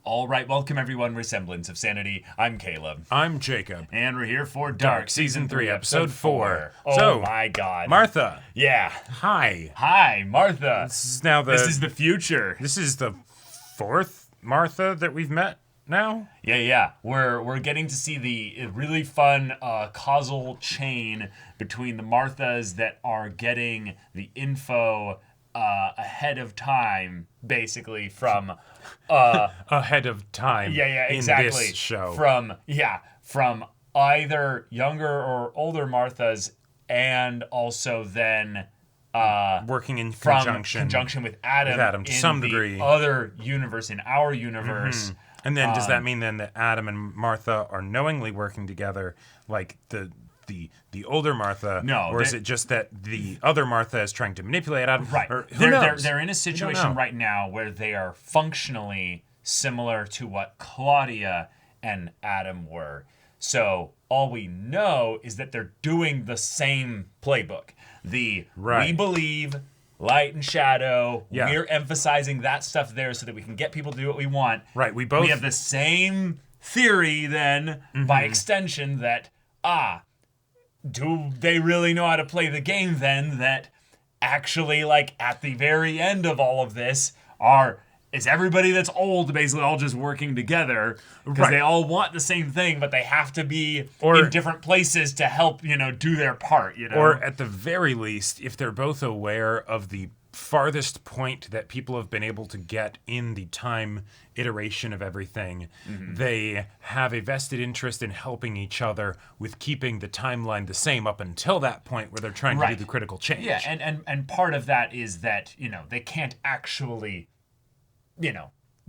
All right, welcome everyone. We're Semblance of Sanity. I'm Caleb. I'm Jacob. And we're here for Dark, Season 3, Episode 4. Oh So, my god. Martha. Yeah. Hi. Hi, Martha. This is now the... This is the future. This is the fourth Martha that we've met now? Yeah. We're getting to see the really fun causal chain between the Marthas that are getting the info ahead of time, basically, from... ahead of time. Yeah, exactly. In this show. From either younger or older Marthas, and also then working in from conjunction with Adam to in some the degree. other universe, in our universe. And then does that mean then that Adam and Martha are knowingly working together, like the older Martha? No. Or is it just that the other Martha is trying to manipulate Adam? Right. Or who knows? They're in a situation right now where they are functionally similar to what Claudia and Adam were. So all we know is that they're doing the same playbook. We believe, light and shadow. Yeah. We're emphasizing that stuff there so that we can get people to do what we want. Right. We have the same theory then, by extension, that do they really know how to play the game then, that actually, like, at the very end of all of this is everybody that's old basically all just working together because they all want the same thing, but they have to be in different places to help, do their part, Or at the very least, if they're both aware of the farthest point that people have been able to get in the time iteration of everything, they have a vested interest in helping each other with keeping the timeline the same up until that point where they're trying to do the critical change. Yeah, and part of that is that, they can't actually,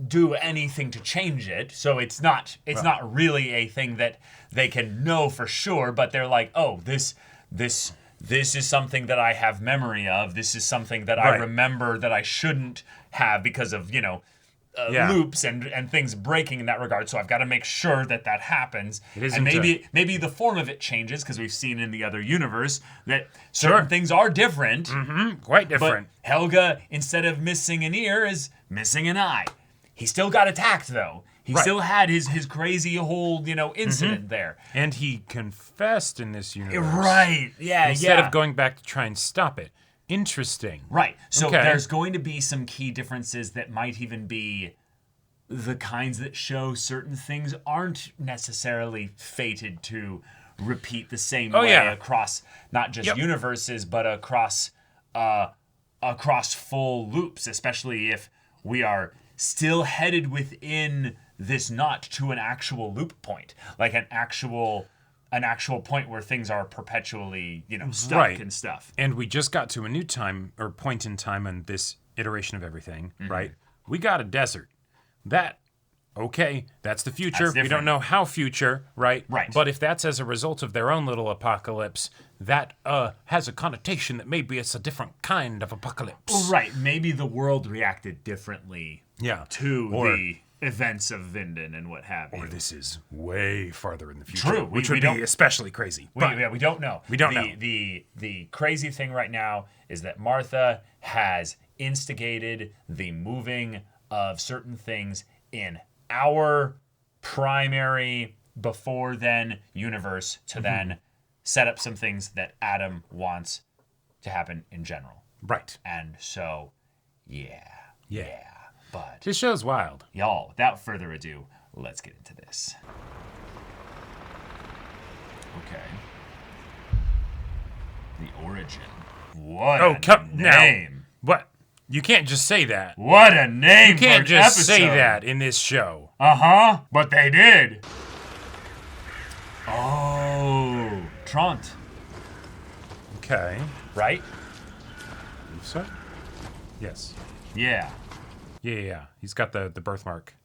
do anything to change it. So it's not really a thing that they can know for sure, but they're like, oh, this is something that I have memory of. This is something that I remember that I shouldn't have because of, loops and things breaking in that regard. So I've got to make sure that happens. And maybe the form of it changes because we've seen in the other universe that certain things are different. Quite different. But Helga, instead of missing an ear, is missing an eye. He still got attacked, though. He still had his crazy whole, incident there. And he confessed in this universe. Right, Instead of going back to try and stop it. Interesting. Right. So there's going to be some key differences that might even be the kinds that show certain things aren't necessarily fated to repeat the same way across not just universes, but across full loops, especially if we are still headed within this knot to an actual loop point, like an actual point where things are perpetually, stuck and stuff. And we just got to a new time or point in time in this iteration of everything, right? We got a desert. That's the future. We don't know how future, right? Right. But if that's as a result of their own little apocalypse, that has a connotation that maybe it's a different kind of apocalypse. Right. Maybe the world reacted differently to the events of Vinden and what have you. Or this is way farther in the future. True. Which would be especially crazy. We don't know. We don't know. The crazy thing right now is that Martha has instigated the moving of certain things in our primary before then universe to then set up some things that Adam wants to happen in general. Right. And so, yeah. But this show's wild. Y'all, without further ado, let's get into this. Okay. The origin. What a name. Now. What? You can't just say that. What a name. You can't for an just episode. say that in this show. But they did. Oh, Trant. Okay. Right? So? Yes. Yeah. Yeah. He's got the birthmark.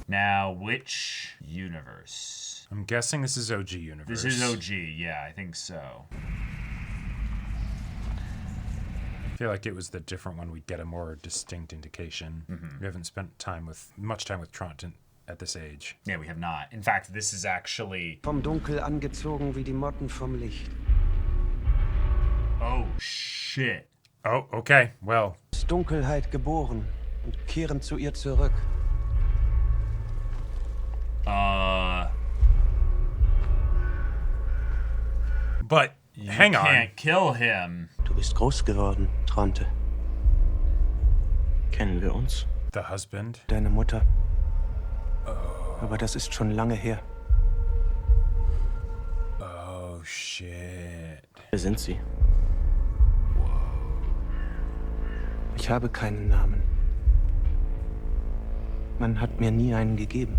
Now, which universe? I'm guessing this is OG universe. This is OG, yeah, I think so. I feel like it was the different one we'd get a more distinct indication. We haven't spent much time with Trant at this age. Yeah, we have not. In fact, this is actually... Vom Dunkel angezogen wie die Motten vom Licht. Oh, shit. Oh, okay. Well. Dunkelheit geboren. und kehren zu ihr zurück. But hang on. Can't kill him. Du bist groß geworden, Tronte. Kennen wir uns? The husband. Deine Mutter. Aber das ist schon lange her. Oh shit. Wer sind Sie? Ich habe keinen Namen. Man hat mir nie einen gegeben.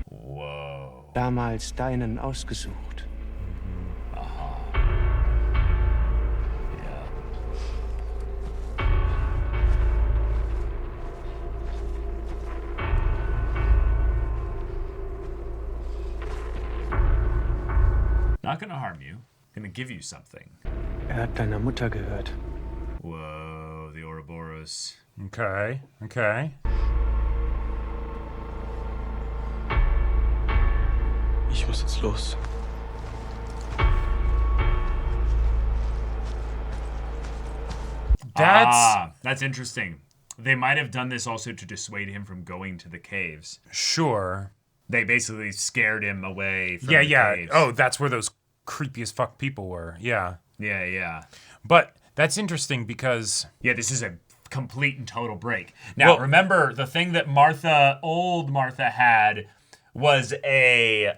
Whoa. Damals deinen ausgesucht. Yeah. Not gonna harm you. Gonna give you something. Er hat deiner Mutter gehört. Whoa, the Ouroboros. Okay. Okay. Ich muss jetzt los. That's interesting. They might have done this also to dissuade him from going to the caves. Sure. They basically scared him away from Yeah, the yeah. caves. Oh, that's where those creepy as fuck people were. Yeah. Yeah, yeah. But that's interesting because Yeah, this is a complete and total break. Now, Well- remember, the thing that old Martha had was a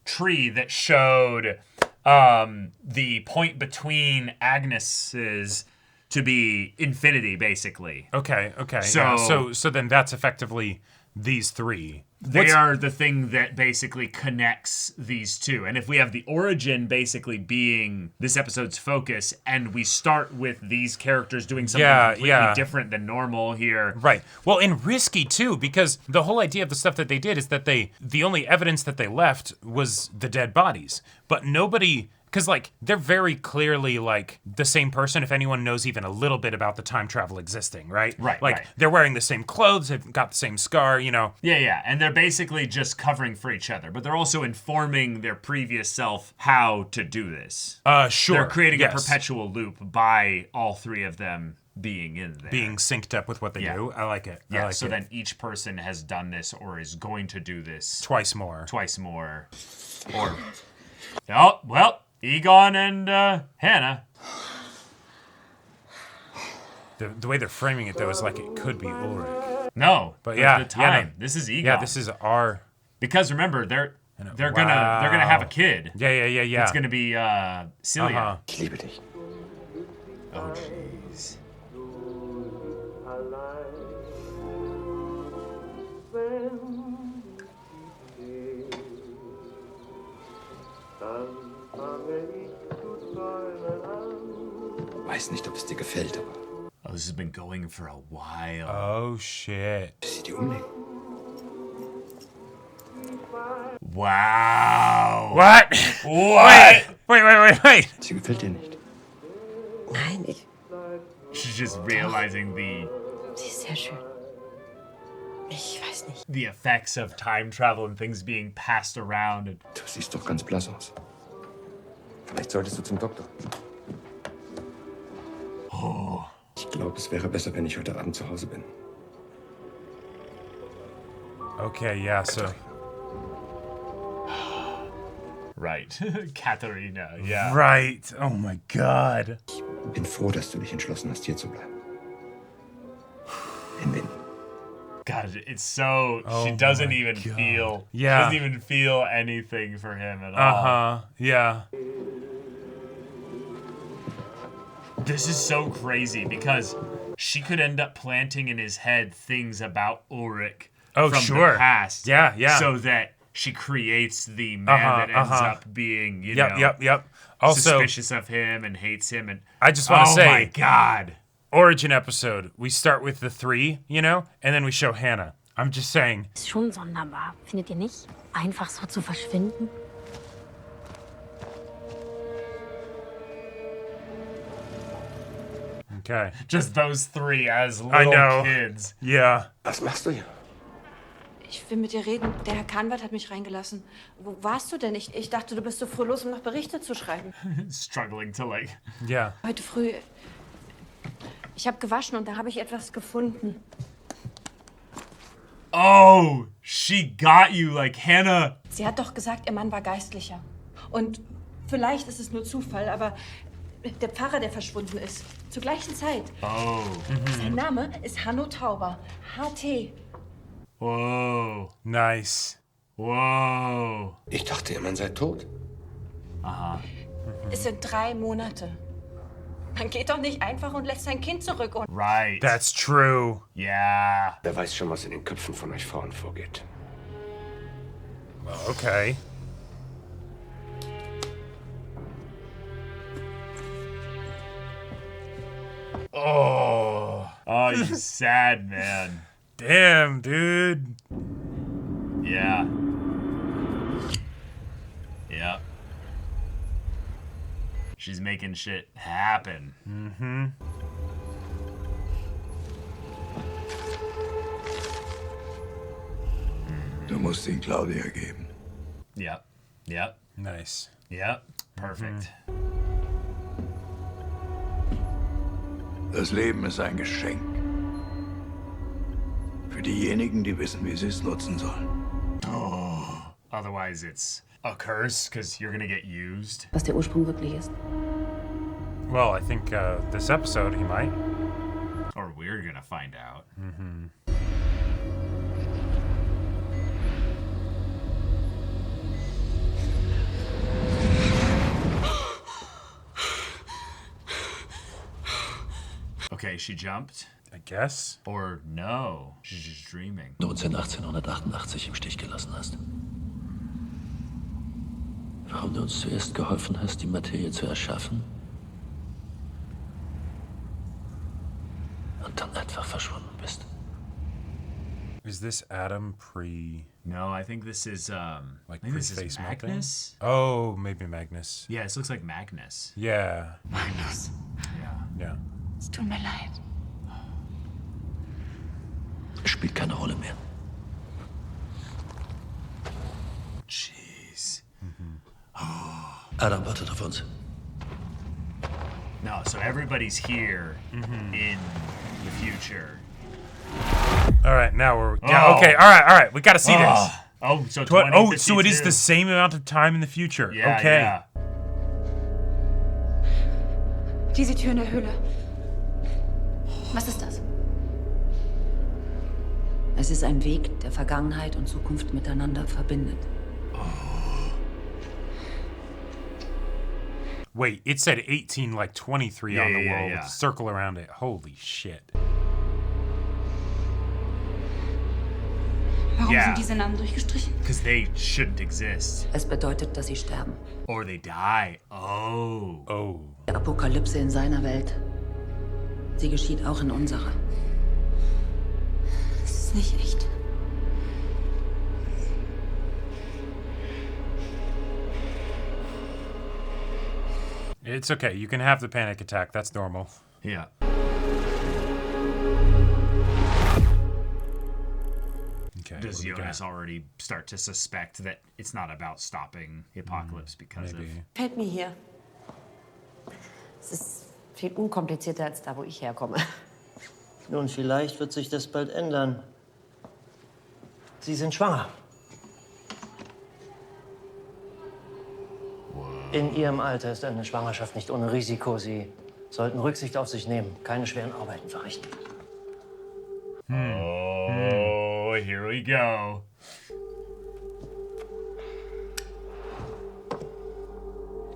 tree that showed the point between Agnes's to be infinity, basically. okay. So- yeah. So then that's effectively these three. They are the thing that basically connects these two. And if we have the origin basically being this episode's focus, and we start with these characters doing something completely different than normal here. Right. Well, and risky too, because the whole idea of the stuff that they did is that the only evidence that they left was the dead bodies. But nobody, because like they're very clearly like the same person if anyone knows even a little bit about the time travel existing, right? Right, Like right. they're wearing the same clothes, they've got the same scar, you know. Yeah, yeah. And they're basically just covering for each other, but they're also informing their previous self how to do this. Sure. They're creating yes. a perpetual loop by all three of them being in there. Being synced up with what they Yeah. do. I like it. I yeah, like so it. then each person has done this or is going to do this Twice more. twice more. Or, oh, well, Egon and Hannah. The way they're framing it though is like it could be Ulrich. No, But yeah, the time. no. This is Egon. Yeah, this is our. because remember they're Wow. gonna have a kid. Yeah. It's gonna be Celia. Uh-huh. Ich liebe dich. Oh jeez. Weiß nicht, ob es dir gefällt, aber Oh, this has been going for a while. Oh shit. sie dir umlegen. Wow. What? What? Wait. Sie gefällt dir nicht. Nein, She's just realizing sie ist sehr schön. Ich weiß nicht. the effects of time travel and things being passed around. And Du siehst doch ganz blass aus. Vielleicht solltest du zum Doktor. Ich glaube, es wäre besser, wenn ich heute Abend zu Hause bin. Okay, yeah, so. right, Katharina. Yeah. Right. Oh my god. Bin froh, dass du dich entschlossen hast, hier zu bleiben. Win-win. God, it's so she Oh doesn't my even God. feel. Yeah. She doesn't even feel anything for him at all. Uh-huh. Yeah. This is so crazy because she could end up planting in his head things about Ulrich Oh, from sure. the past. Yeah. So that she creates the man that ends up being, you know, Yep. Also, suspicious of him and hates him. And I just want to oh say, my God. origin episode, we start with the three, you know, and then we show Hannah. I'm just saying. Ist schon sonderbar, findet ihr nicht? Einfach so zu verschwinden. Okay. Just those three as I little know. kids. Yeah. Was machst du hier? Ich will mit dir reden. Der Herr Kahnwert hat mich reingelassen. Wo warst du denn? Ich dachte, du bist so früh los, um noch Berichte zu schreiben. Struggling to like. Yeah. Heute früh. Ich habe gewaschen und da habe ich etwas gefunden. Oh, she got you, like Hannah. Sie hat doch gesagt, ihr Mann war Geistlicher. Und vielleicht ist es nur Zufall, aber der Pfarrer, der verschwunden ist, zur gleichen Zeit. Oh. Sein Name ist Hanno Tauber. HT. Whoa. Nice. Whoa. Ich dachte, Ihr Mann sei tot. Es sind 3 Monate. Man geht doch nicht einfach und lässt sein Kind zurück und... Right. That's true. Yeah. Wer weiß schon, was in den Köpfen von euch Frauen vorgeht. Okay. Oh. Oh, you sad man. Damn, dude. Yeah. Yep. She's making shit happen. Du musst ihn Claudia geben. Yep. Yep. Nice. Yep. Perfect. Das Leben ist ein Geschenk. Für diejenigen, die wissen, wie sie es nutzen sollen. Otherwise, it's a curse because you're gonna get used. Was der Ursprung wirklich ist. Well, I think this episode he might. Or we're gonna find out. Okay, she jumped. I guess. Or no, she's just dreaming. Du uns in 1888 im Stich gelassen hast. Warum du uns zuerst geholfen hast, die Materie zu erschaffen und dann einfach verschwunden bist. Is this Adam pre... No, I think this is Like I think this pre-face is melting? Magnus. Oh, maybe Magnus. Yeah, this looks like Magnus. Yeah. Magnus, Yeah. Yeah. es tut mir leid. Es spielt keine Rolle mehr. Jeez. Adam wartet auf uns. No, so everybody's here in the future. All right, now we're... Yeah, Oh. okay, all right. We got to see this. Oh, so So it is 2052. the same amount of time in the future. Yeah, okay. yeah. Diese Tür in der Höhle. Was ist das? Es ist ein Weg, der Vergangenheit und Zukunft miteinander verbindet. Wait, it said 18 like 23 Yeah, on the yeah, wall yeah. with a circle around it. Holy shit. Warum Yeah. sind diese Namen durchgestrichen? Because they shouldn't exist. Es bedeutet, dass sie sterben. Or they die. Oh. Oh. Die Apokalypse in seiner Welt. Sie geschieht auch in unserer. Das ist nicht echt. It's okay. You can have the panic attack. That's normal. Yeah. Okay. Does what do we Jonas got? already start to suspect that it's not about stopping the apocalypse because of... Maybe. Fällt mir hier. Es ist viel unkomplizierter als da, wo ich herkomme. Nun, vielleicht wird sich das bald ändern. Sie sind schwanger. In Ihrem Alter ist eine Schwangerschaft nicht ohne Risiko. Sie sollten Rücksicht auf sich nehmen, keine schweren Arbeiten verrichten. Oh, here we go.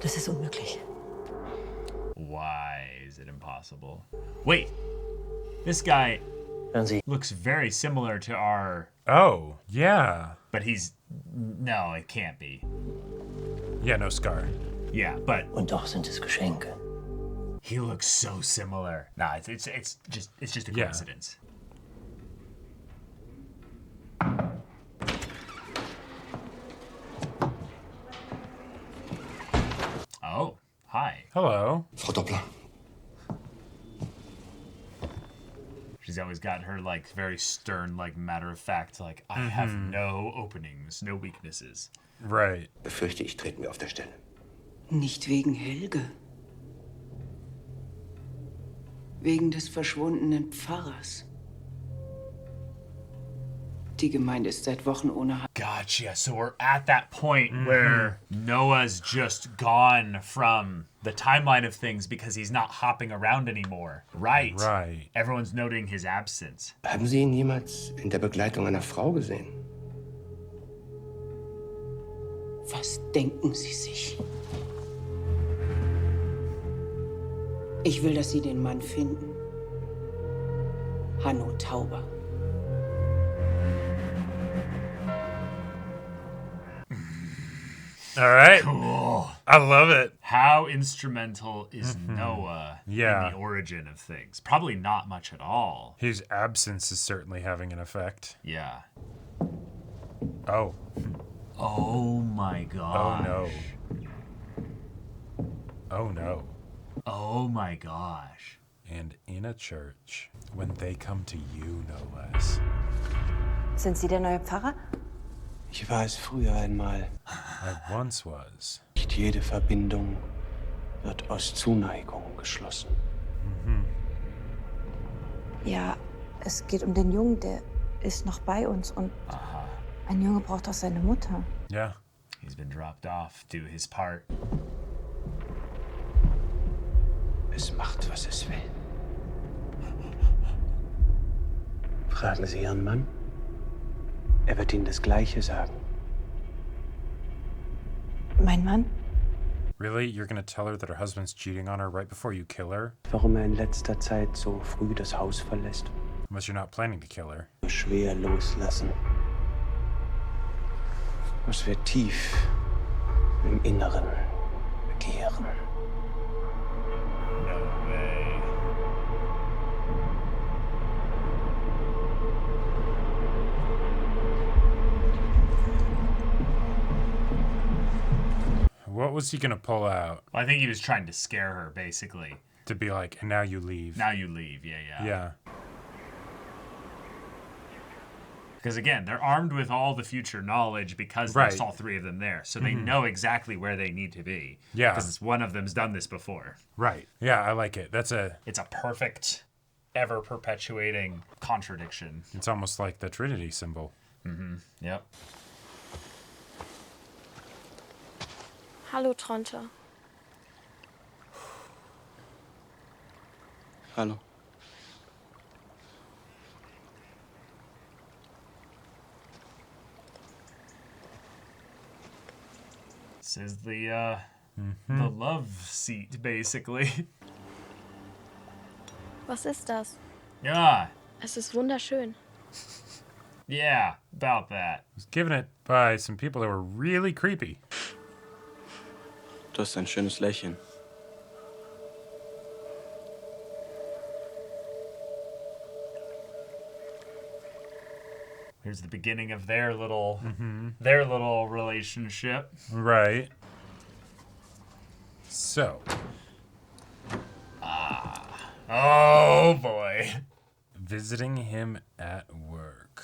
Das ist unmöglich. Why is it impossible? Wait. This guy Hören Sie, looks very similar to our... Oh, yeah. But he's... No, it can't be. Yeah, no scar. Yeah, but und doch sind es Geschenke. he looks so similar. Nah, it's just a Yeah. coincidence. Oh, hi. Hello. Frau Doppler, She's always got her like very stern, like matter of fact, like I have no openings, no weaknesses. Right. befürchte ich, treten wir auf der Stelle. Nicht wegen Helge. Wegen des verschwundenen Pfarrers. Die Gemeinde ist seit Wochen ohne Gotcha. So we're at that point where Noah's just gone from the timeline of things because he's not hopping around anymore. Right. Right. Everyone's noting his absence. Haben Sie ihn jemals in der Begleitung einer Frau gesehen? Was denken Sie sich? Ich will, dass Sie den Mann finden. Hanno Tauber. All right. Cool. I love it. How instrumental is Noah Yeah. in the origin of things? Probably not much at all. His absence is certainly having an effect. Yeah. Oh. Oh my Oh god. no. Oh no. Oh my gosh. And in a church, when they come to you, no less. Sind Sie der neue Pfarrer? Ich war es früher einmal. I once was. Nicht jede Verbindung wird aus Zuneigung geschlossen. Ja, es geht um den Jungen, der ist noch bei uns und ein Junge braucht auch seine Mutter. Yeah. He's been dropped off to his part. Es macht, was es will. Fragen Sie Ihren Mann. Er wird Ihnen das Gleiche sagen. Mein Mann? Really? You're gonna tell her that her husband's cheating on her right before you kill her? Warum er in letzter Zeit so früh das Haus verlässt? Unless you're not planning to kill her. Schwer loslassen. Was wir tief im Inneren begehren. No way. What was he gonna pull out? I think he was trying to scare her, basically. To be like, and now you leave. Now you leave. Yeah. Yeah. Because again, they're armed with all the future knowledge because Right. there's all three of them there. So they know exactly where they need to be. Yeah. Because one of them's done this before. Right. Yeah, I like it. It's a perfect, ever perpetuating contradiction. It's almost like the Trinity symbol. Yep. Hallo, Tronte. Hallo. This is the love seat, basically. Was ist das? Yeah. Es ist wunderschön. Yeah, about that. I was given it by some people that were really creepy. Du hast ein schönes Lächeln. Here's the beginning of their little relationship. Right. So. Oh boy. Visiting him at work.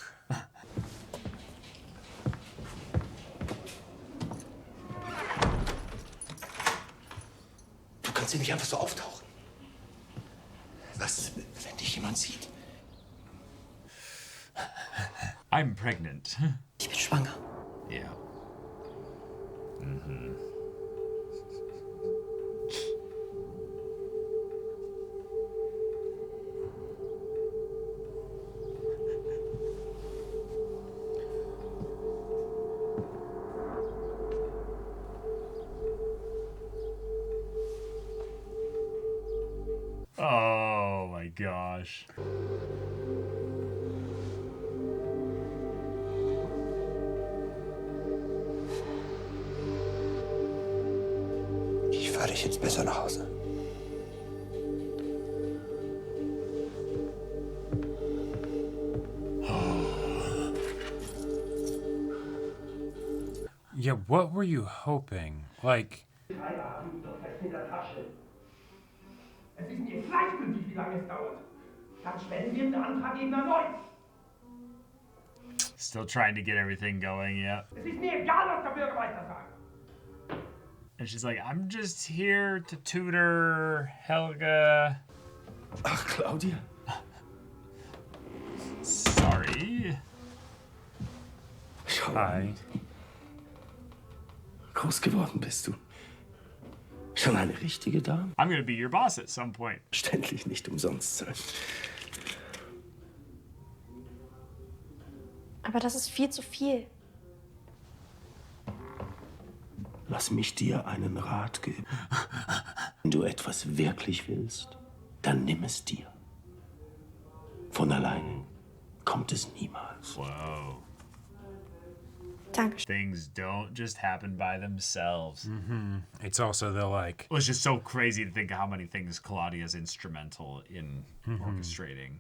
Du kannst hier nicht einfach so auftauchen. Was, wenn dich jemand sieht? I'm pregnant. Ich bin schwanger. Yeah. Oh my gosh. Ich fahre dich jetzt besser nach Hause. Yeah, what were you hoping? Like, Es ist mir gleichgültig, wie lange es dauert. Dann stellen wir den Antrag eben erneut. Still trying to get everything going, yeah. Es ist mir egal, was der Bürgermeister sagt. And she's like, I'm just here to tutor Helga. Ach, Claudia. Sorry. Schau, Hi. groß geworden bist du. Schon eine richtige Dame. I'm gonna be your boss at some point. Ständig nicht umsonst sein. Aber das ist viel zu viel. Lass mich dir einen Rat geben. Wenn du etwas wirklich willst, dann nimm es dir. Von allein kommt es niemals. Whoa. Danke. Things don't just happen by themselves. It's also the like. Well, it's just so crazy to think of how many things Claudia's instrumental in orchestrating.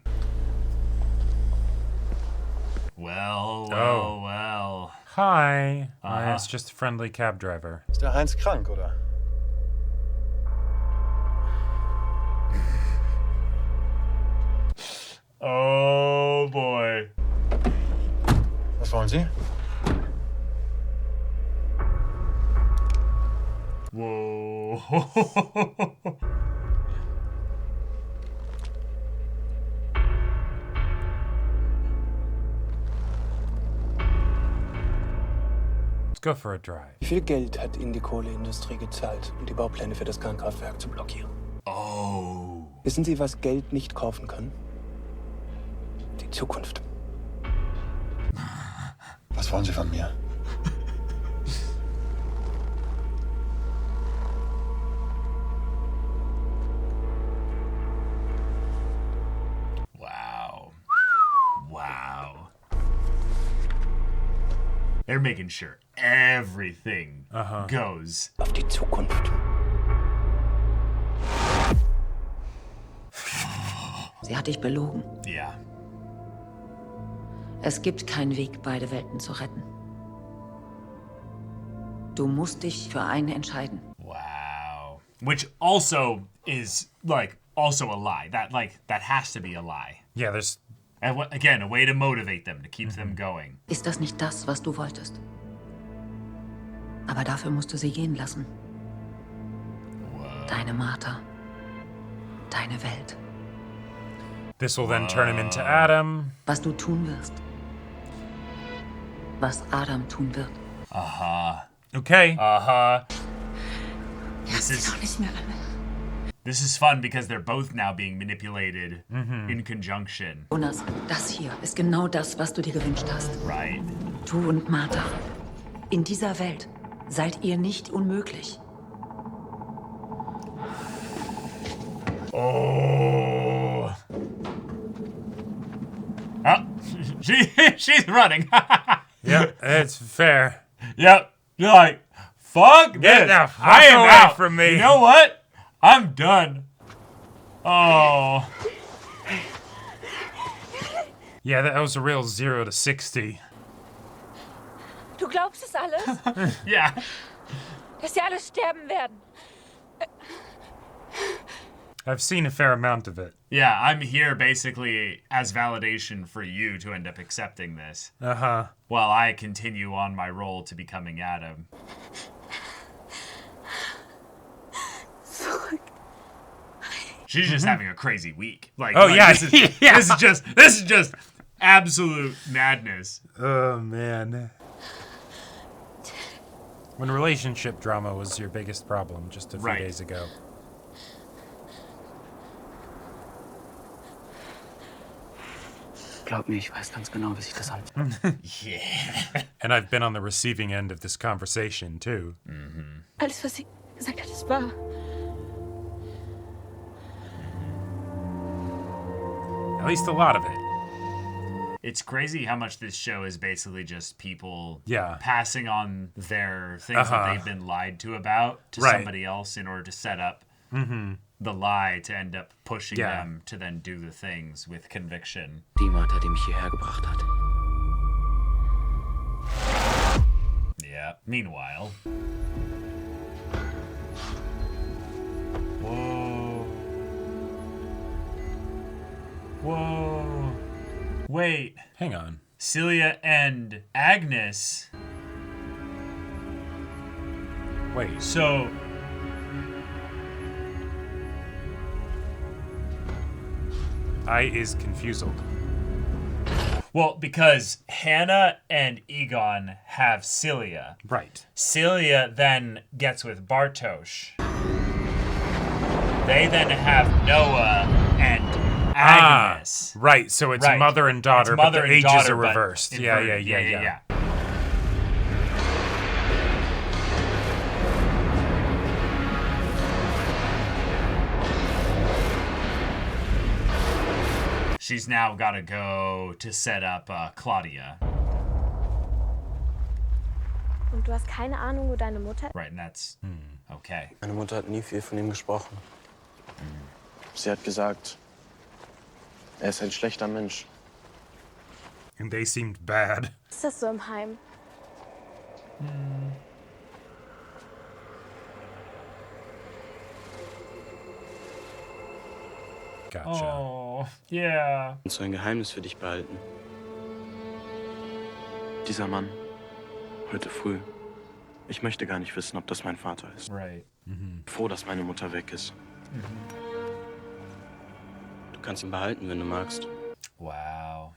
Well, well. Hi. It's just a friendly cab driver. Ist der Heinz krank, oder? Oh boy. Was wollen Sie? Whoa. Let's go for a drive. Wie viel Geld hat Ihnen die Kohleindustrie gezahlt, um die Baupläne für das Kernkraftwerk zu blockieren? Oh. Wissen Sie, was Geld nicht kaufen kann? Die Zukunft. Was wollen Sie von mir? Wow. Wow. They're making sure everything goes. Auf die Zukunft. Sie hat dich belogen. Yeah. Es gibt keinen Weg, beide Welten zu retten. Du musst dich für eine entscheiden. Wow. Which also is also a lie. That has to be a lie. Yeah, there's. And again, a way to motivate them, to keep them going. Ist das nicht das, was du wolltest? Aber dafür musst du sie gehen lassen. Deine Martha. Deine Welt. This will then turn him into Adam. Was du tun wirst. Was Adam tun wird. Okay. This is Doch nicht mehr alle. This is fun because they're both now being manipulated in conjunction. Jonas, das hier ist genau das, was du dir gewünscht hast. Right. Du und Martha. In dieser Welt seid ihr nicht unmöglich. Oh. Oh, she's running. Yeah, it's fair. Yep. You're like, fuck Get this. the fuck I am away out. from me. You know what? I'm done. Oh. Yeah, that was a real 0 to 60. Du glaubst es alles? Yeah. Dass sie alle sterben werden. I've seen a fair amount of it. Yeah, I'm here basically as validation for you to end up accepting this. While I continue on my role to becoming Adam. She's just having a crazy week. This is just absolute madness. Oh man. When relationship drama was your biggest problem just a few days ago. Glaub mir, ich weiß ganz genau, wie sich das anfühlt. Yeah. And I've been on the receiving end of this conversation too. Alles, was sie gesagt hat, ist wahr. At least a lot of it. It's crazy how much this show is basically just people Yeah. passing on their things that they've been lied to about to somebody else in order to set up the lie to end up pushing them to then do the things with conviction. Die Martha, die mich hierher gebracht hat. Yeah. Meanwhile. Whoa. Whoa. Wait. Hang on. Celia and Agnes. Wait. So. I is confused. Well, because Hannah and Egon have Celia. Right. Celia then gets with Bartosz. They then have Noah and Agnes. Right, so it's mother and daughter, It's mother but the and ages daughter, are but reversed. inverted. Yeah. She's now got to go to set up Claudia. Und du hast keine Ahnung, wo deine Mutter... Right, and that's okay. Meine Mutter hat nie viel von ihm gesprochen. Sie hat gesagt, er ist ein schlechter Mensch. And they seemed bad. Was ist das so im Heim? Gotcha. Oh, yeah. Und so ein Geheimnis für dich behalten. Dieser Mann, heute früh. Ich möchte gar nicht wissen, ob das mein Vater ist. Right. Froh, dass meine Mutter weg ist. Du kannst ihn behalten, wenn du magst. Wow.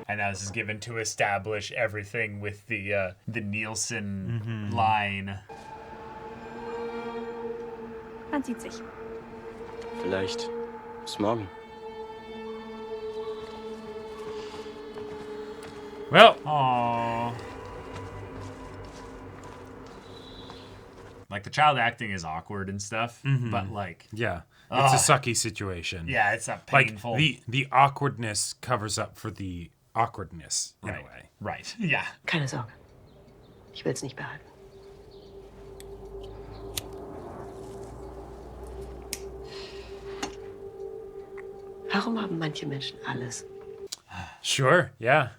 And now this is given to establish everything with the Nielsen line. Man sieht sich. Vielleicht bis morgen. Well. Aww. Like, the child acting is awkward and stuff, but, like... Yeah, it's a sucky situation. Yeah, it's a painful... Like, the awkwardness covers up for the awkwardness, in a way. Right, yeah. Keine Sorge. Ich will's nicht behalten. Warum haben manche Menschen alles? Sure, yeah.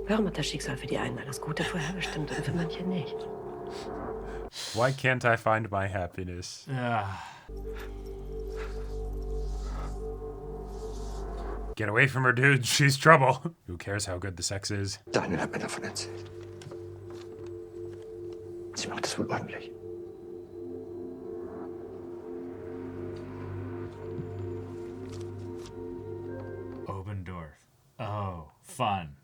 Warum hat das Schicksal für die einen alles Gute vorherbestimmt und für manche nicht? Why can't I find my happiness? Get away from her, dude. She's trouble. Who cares how good the sex is? Daniel hat mir davon erzählt. Sie macht es wohl ordentlich. Obendorf. Oh, fun.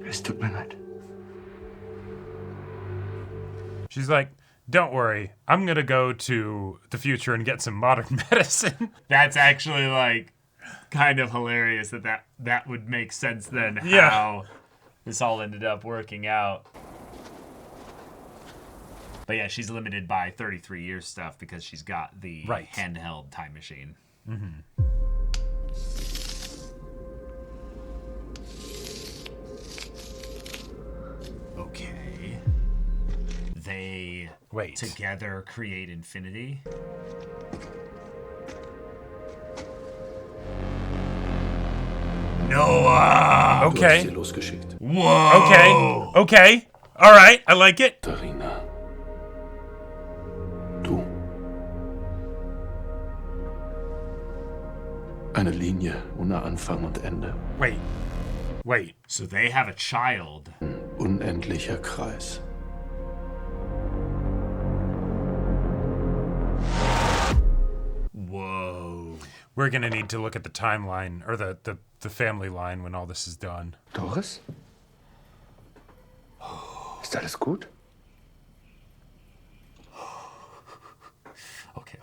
Es tut mir leid. She's like, don't worry, I'm gonna go to the future and get some modern medicine. That's actually, like, kind of hilarious that would make sense then how this all ended up working out. But yeah, she's limited by 33 years stuff because she's got the handheld time machine. Okay. They together create infinity. Noah! Okay. Du hast sie losgeschickt. Whoa! Okay. All right, I like it. Darina. Du. Eine Linie ohne Anfang und Ende. Wait. So they have a child. Ein unendlicher Kreis. Whoa. We're gonna need to look at the timeline, or the family line when all this is done. Doris? Ist alles gut? Okay.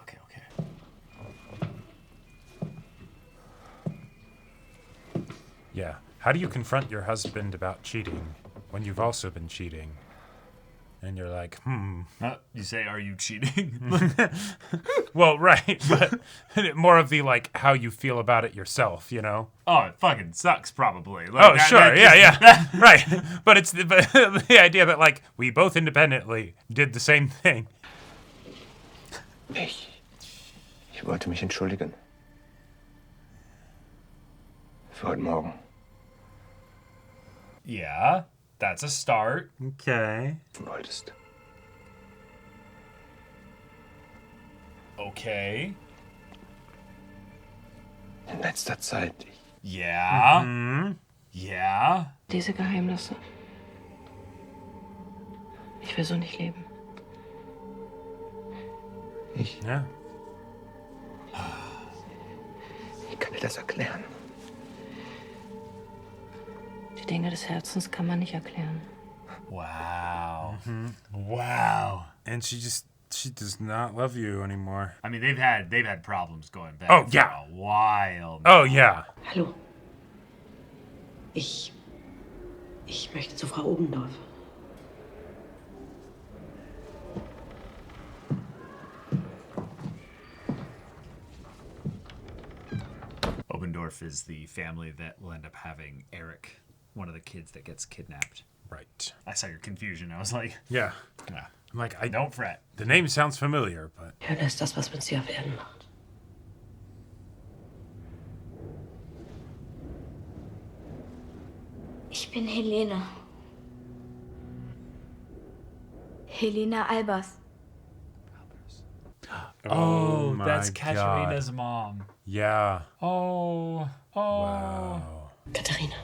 Yeah. How do you confront your husband about cheating when you've also been cheating? And you're like, You say, are you cheating? Well, right, but more of the, like, how you feel about it yourself, you know? Oh, it fucking sucks, probably. Like, Sure, yeah. Right. But it's the idea that, like, we both independently did the same thing. Ich wollte mich entschuldigen. Für heute Morgen. Yeah, that's a start. Okay. Du wolltest. Okay. In letzter Zeit. Yeah. Mhm. Yeah. Diese Geheimnisse. Ich will so nicht leben. Ja. Ich kann dir das erklären. Die Dinge des Herzens kann man nicht erklären. Wow. Wow. And she does not love you anymore. I mean, they've had problems going back Oh, for yeah. a while. Oh, yeah. Hallo. Ich möchte zu Frau Obendorf. Obendorf is the family that will end up having Eric, one of the kids that gets kidnapped. Right. I saw your confusion. I was like, Yeah. nah. I'm like, Don't fret. The name sounds familiar, but... Hölle ist das, was uns hier auf Erden macht. Ich bin Helene. Helena Albers. Oh, my that's God. Katerina's mom. Yeah. Oh. Wow. Katharina.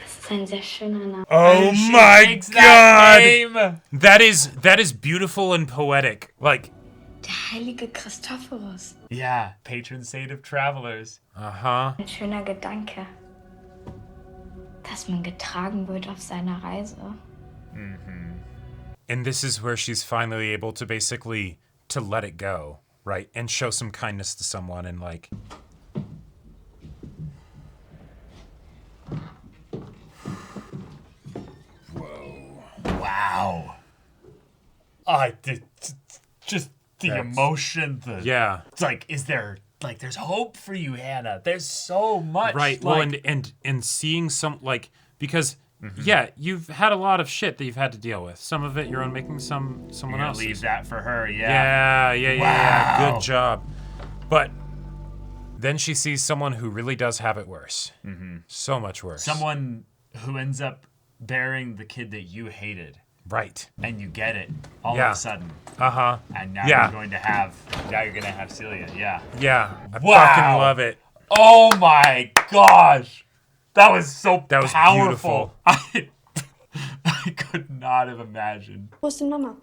Das ist ein sehr schöner Name. Oh she my takes that name. God! That is beautiful and poetic. Like, Der heilige Christophorus. Yeah, patron saint of travelers. uh-huh. Ein schöner Gedanke. Dass man getragen wird auf seiner Reise. And this is where she's finally able to basically to let it go, right? And show some kindness to someone and like Wow. Just the emotion. Yeah. It's like, is there like there's hope for you, Hannah? There's so much. right. Like, Well, and seeing some like because yeah, you've had a lot of shit that you've had to deal with. Some of it you're unmaking someone you're gonna else. leave that for her. Yeah. Yeah. Wow. Good job. But then she sees someone who really does have it worse. So much worse. Someone who ends up bearing the kid that you hated. Right. And you get it all Yeah. of a sudden. Uh-huh. And now Yeah. you're going to have Celia. Yeah. Yeah. I Wow. fucking love it. Oh my gosh. That was so That was powerful. beautiful. I could not have imagined. Wo ist denn Mama?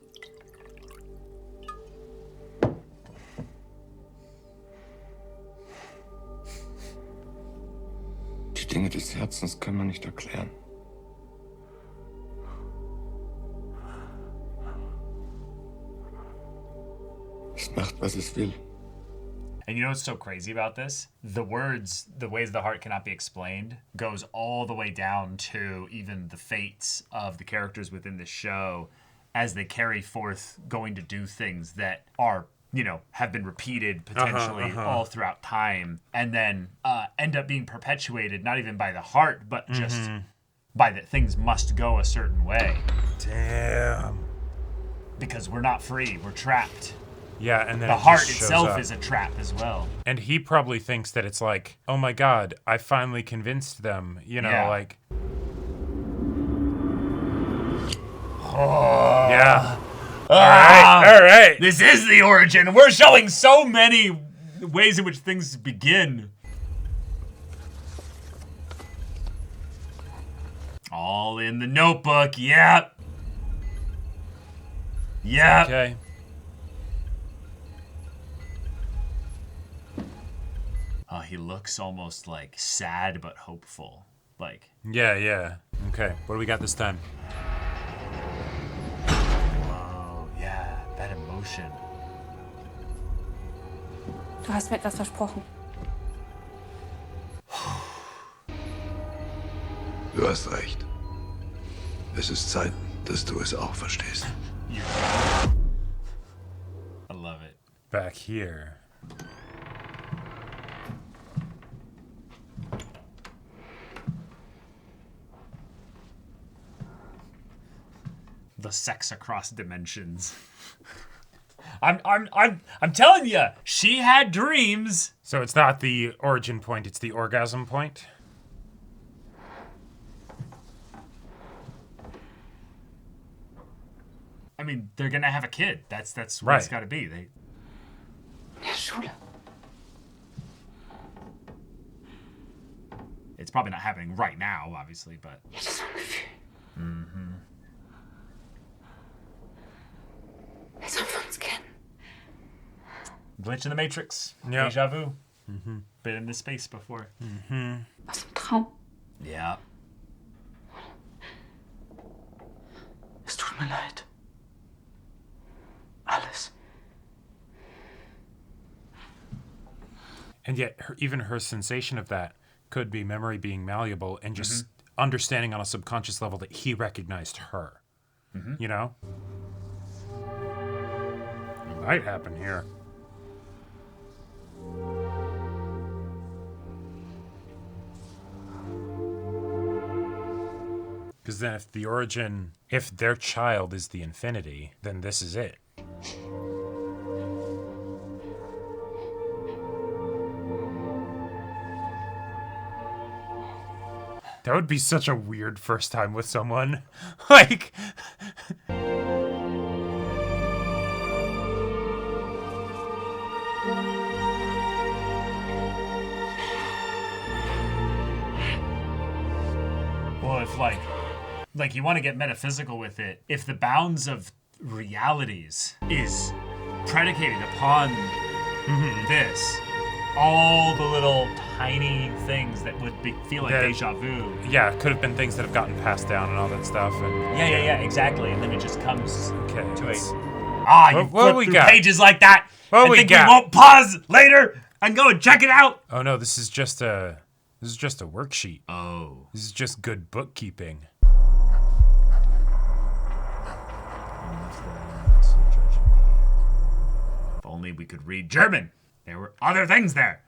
Die Dinge des Herzens kann man nicht erklären. Es macht, was es will. And you know what's so crazy about this? The words, the ways the heart cannot be explained, goes all the way down to even the fates of the characters within the show as they carry forth going to do things that are, you know, have been repeated potentially all throughout time and then end up being perpetuated, not even by the heart, but just by that things must go a certain way. Damn. Because we're not free, we're trapped. Yeah, and then The it heart just shows itself up. is a trap as well. And he probably thinks that it's like, oh my God, I finally convinced them. You know, Yeah. like. Oh. Yeah. All right. This is the origin. We're showing so many ways in which things begin. All in the notebook. Yep. Yep. Okay. Oh, he looks almost like sad but hopeful. Like, Yeah. Okay, what do we got this time? oh, yeah, that emotion. Du hast mir etwas versprochen. Du hast recht. Es ist Zeit, dass du es auch verstehst. I love it. Back here. The sex across dimensions. I'm telling you, she had dreams. So it's not the origin point, it's the orgasm point? I mean, they're gonna have a kid. That's what Right. it's got to be. They. Der Schule. It's probably not happening right now, obviously, but. Mm-hmm. Als ob wir uns kennen. Glitch in the Matrix. Yeah. Deja vu. Been in this space before. Was ein Traum. Yeah. Es tut mir leid. Alles. And yet, even her sensation of that could be memory being malleable and just understanding on a subconscious level that he recognized her. You know? It might happen here. Because then if their child is the infinity, then this is it. That would be such a weird first time with someone. Like... Well, if like you want to get metaphysical with it, if the bounds of realities is predicated upon this, all the little tiny things that would feel like deja vu. Yeah, it could have been things that have gotten passed down and all that stuff. And Yeah, exactly. And then it just comes to it's- you flip we through got? pages like that What and we think got? we won't pause later and go and check it out. Oh no, this is just a worksheet. Oh. This is just good bookkeeping. If only we could read German. There were other things there.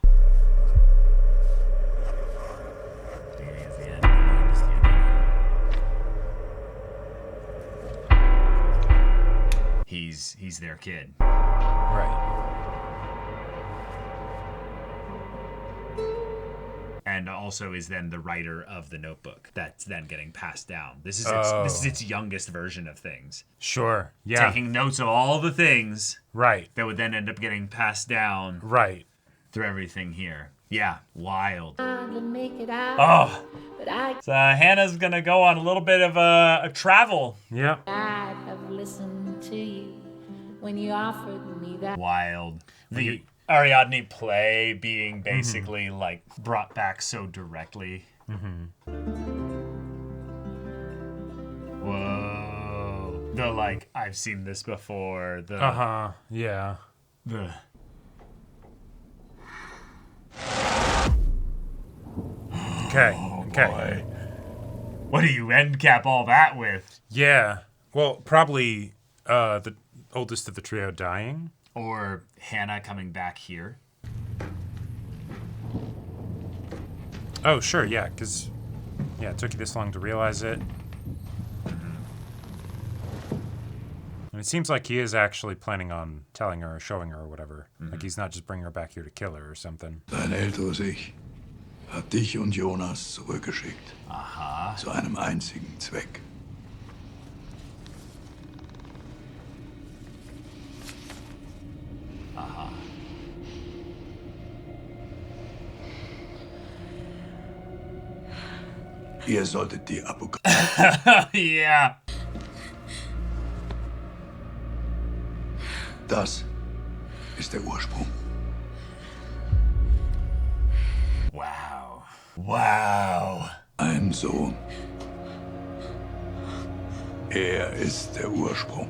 He's their kid. Right. And also is then the writer of the notebook that's then getting passed down. This is its youngest version of things. Sure. Yeah. Taking notes of all the things right that would then end up getting passed down right through everything here. Yeah, wild. Oh. So Hannah's gonna go on a little bit of a travel. Yeah. I'd have listened to you when you offered me that. Wild. The Ariadne play being basically like brought back so directly. Whoa. The like, I've seen this before. The Yeah. The Okay. Boy. What do you end cap all that with? Yeah. Well, probably the oldest of the trio dying. Or Hannah coming back here. Oh, sure, yeah, because it took you this long to realize it. And it seems like he is actually planning on telling her or showing her or whatever. Like he's not just bringing her back here to kill her or something. Dein älteres Ich hat dich und Jonas zurückgeschickt. Aha. Zu einem einzigen Zweck. Aha. Ihr solltet die Apokalypse. Yeah. Das ist der Ursprung. Wow. Wow. Ein Sohn. Er ist der Ursprung.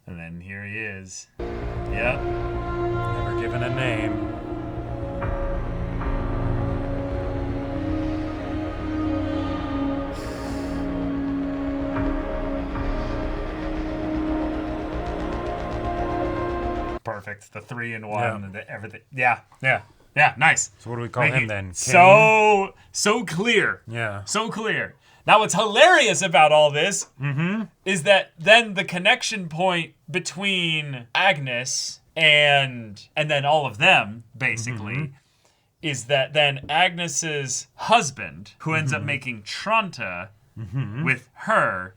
And then here he is. Yep. Never given a name. Perfect. The 3-in-1, the everything. Yeah. Nice. So what do we call him then? So clear. Yeah. So clear. Now, what's hilarious about all this is that then the connection point between Agnes and then all of them, basically, is that then Agnes's husband, who ends up making Tranta with her,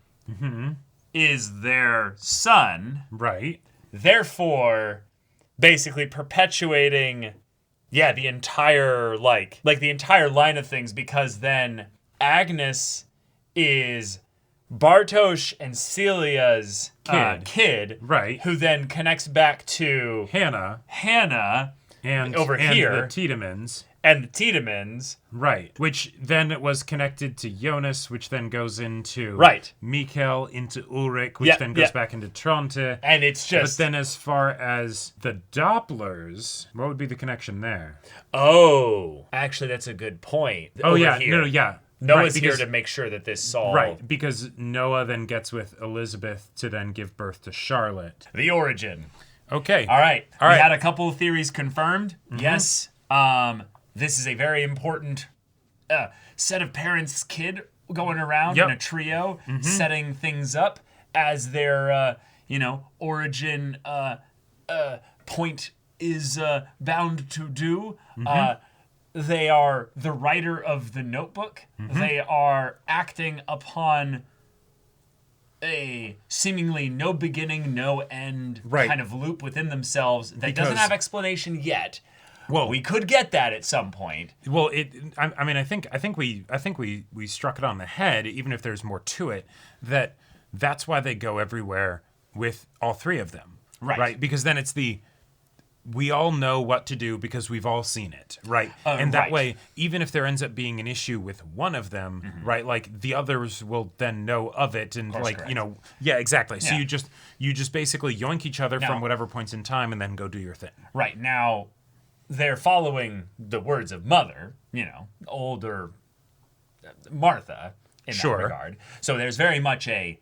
is their son. Right. Therefore, basically perpetuating, the entire, like the entire line of things, because then Agnes is Bartosz and Celia's kid, right? Who then connects back to Hannah, and over here, the Tiedemans. And the Tiedemans. Right. Which then was connected to Jonas, which then goes into Mikkel, into Ulrich, which then goes back into Tronte. And it's just... But then as far as the Dopplers, what would be the connection there? Oh, actually, that's a good point. Oh, over yeah. Here. No. Noah's here to make sure that this all... Right, because Noah then gets with Elizabeth to then give birth to Charlotte. The origin. Okay. All right. We had a couple of theories confirmed. Mm-hmm. Yes. This is a very important set of parents' kid going around in a trio, setting things up as their, origin point is bound to do. They are the writer of the Notebook. They are acting upon a seemingly no beginning, no end kind of loop within themselves that doesn't have explanation yet. Well, we could get that at some point. Well, I think we struck it on the head, even if there's more to it, that's why they go everywhere with all three of them. Right? Because then it's we all know what to do because we've all seen it, right? And that way, even if there ends up being an issue with one of them, right, like the others will then know of it, and exactly. So you just basically yoink each other from whatever points in time, and then go do your thing. Right now, they're following the words of Mother, older Martha in that regard. So there's very much a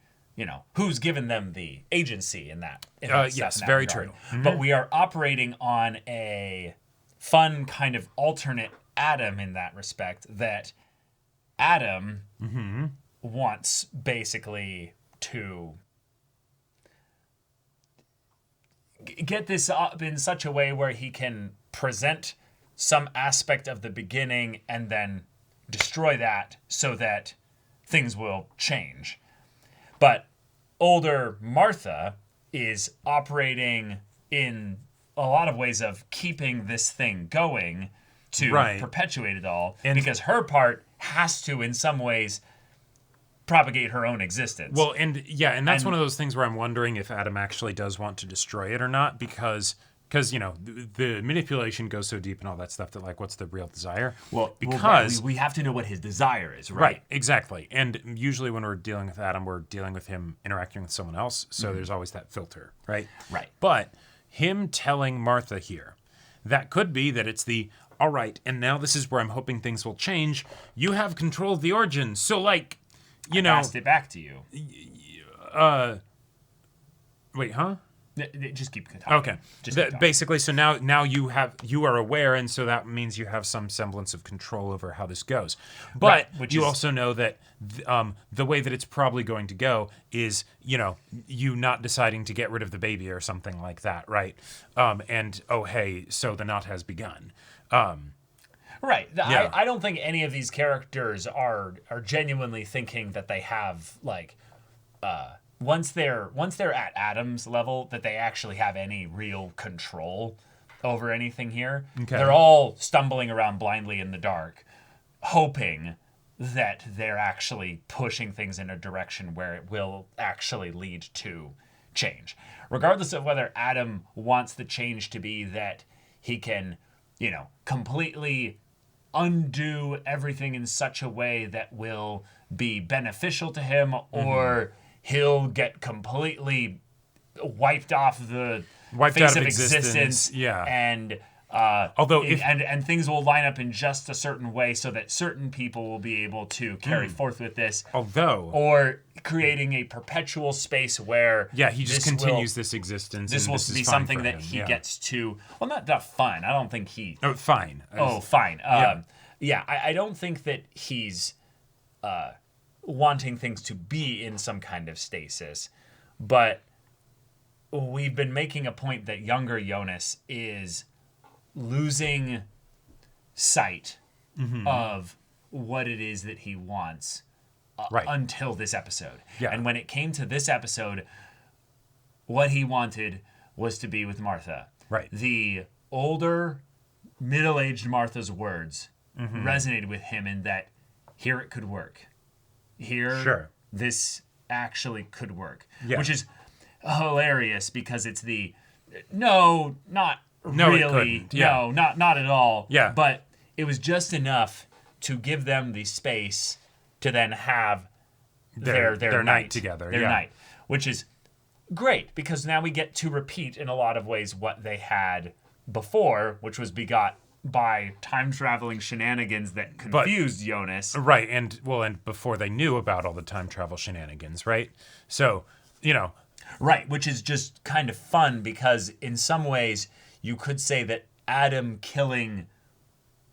who's given them the agency in that. Yes, very true. But we are operating on a fun kind of alternate Adam in that respect, that Adam wants basically to get this up in such a way where he can present some aspect of the beginning and then destroy that so that things will change. But older Martha is operating in a lot of ways of keeping this thing going to perpetuate it all, because her part has to, in some ways, propagate her own existence. Well, and that's one of those things where I'm wondering if Adam actually does want to destroy it or not, because the manipulation goes so deep and all that stuff that, like, what's the real desire? Well, because we have to know what his desire is, right? Right, exactly. And usually when we're dealing with Adam, we're dealing with him interacting with someone else, so there's always that filter, right? Right. But him telling Martha here, that could be that it's all right, and now this is where I'm hoping things will change. You have control of the origin, so, like, I passed it back to you. Wait, huh? Just keep talking. Okay. Basically, so now you are aware, and so that means you have some semblance of control over how this goes. But you also know that the way that it's probably going to go is, you not deciding to get rid of the baby or something like that, right? And hey, so the knot has begun. Right. I don't think any of these characters are genuinely thinking that they have, like, once they're at Adam's level, that they actually have any real control over anything here. Okay. They're all stumbling around blindly in the dark, hoping that they're actually pushing things in a direction where it will actually lead to change. Regardless of whether Adam wants the change to be that he can, completely undo everything in such a way that will be beneficial to him, or he'll get completely wiped off the face of existence. Yeah. And although and things will line up in just a certain way so that certain people will be able to carry forth with this. Or creating a perpetual space where he just continues this existence. This will be something that he gets to. Well, not fine. I don't think he. Oh, fine. Oh, fine. I don't think that he's wanting things to be in some kind of stasis, but we've been making a point that younger Jonas is losing sight of what it is that he wants Right. until this episode. Yeah. And when it came to this episode, what he wanted was to be with Martha. Right. The older, middle-aged Martha's words resonated with him in that here it could work. Here, this actually could work. Yeah. Which is hilarious because it's no, not No, it really. couldn't. Yeah. No, not at all. Yeah. But it was just enough to give them the space to then have their night together. Their yeah. night. Which is great because now we get to repeat in a lot of ways what they had before, which was begot by time-traveling shenanigans that confused Jonas. Right, and before they knew about all the time travel shenanigans, right? So, Right, which is just kind of fun because in some ways you could say that Adam killing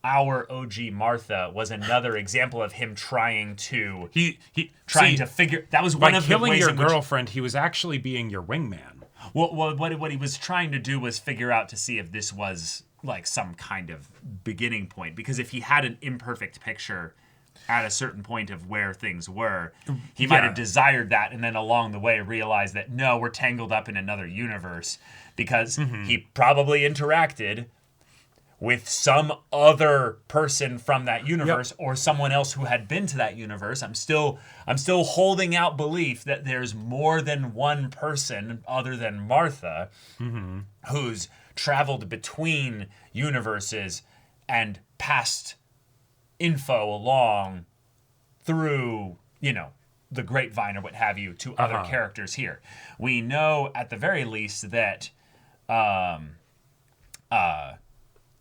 our OG Martha was another example of him trying to to figure. That was one of the ways killing your in which, girlfriend, he was actually being your wingman. Well, what he was trying to do was figure out to see if this was like some kind of beginning point. Because if he had an imperfect picture at a certain point of where things were, he might have desired that and then along the way realized that, no, we're tangled up in another universe. Because he probably interacted with some other person from that universe or someone else who had been to that universe. I'm still holding out belief that there's more than one person other than Martha who's traveled between universes and passed info along through, the grapevine or what have you to other characters here. We know at the very least that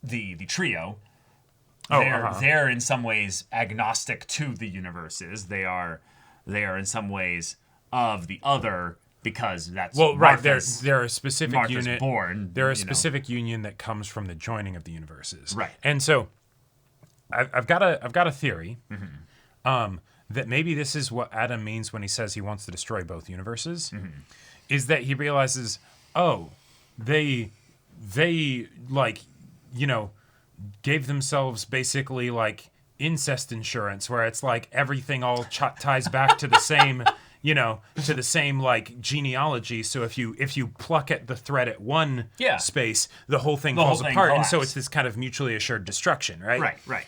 the trio, they're in some ways agnostic to the universes. They are in some ways of the other because that's they're a specific Martha's unit. Born. They're a specific union that comes from the joining of the universes. Right. And so I've got a theory that maybe this is what Adam means when he says he wants to destroy both universes, is that he realizes, they gave themselves basically like incest insurance, where it's like everything all ties back to the same, to the same like genealogy. So if you pluck at the thread at one space, the whole thing falls apart, and so it's this kind of mutually assured destruction, right? Right.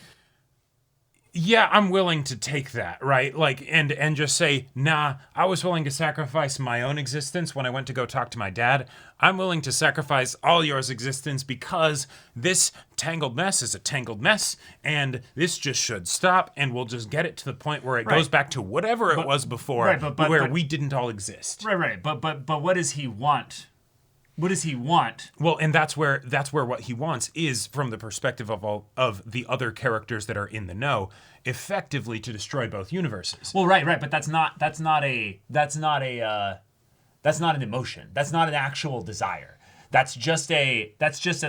Yeah, I'm willing to take that, right? Like, and just say, nah, I was willing to sacrifice my own existence when I went to go talk to my dad. I'm willing to sacrifice all yours existence because this tangled mess is a tangled mess, and this just should stop, and we'll just get it to the point where it goes back to whatever it was before, where we didn't all exist. Right. But what does he want? What does he want? Well, and that's where what he wants is from the perspective of the other characters that are in the know, effectively to destroy both universes. Well, right, but that's not an emotion. That's not an actual desire. That's just a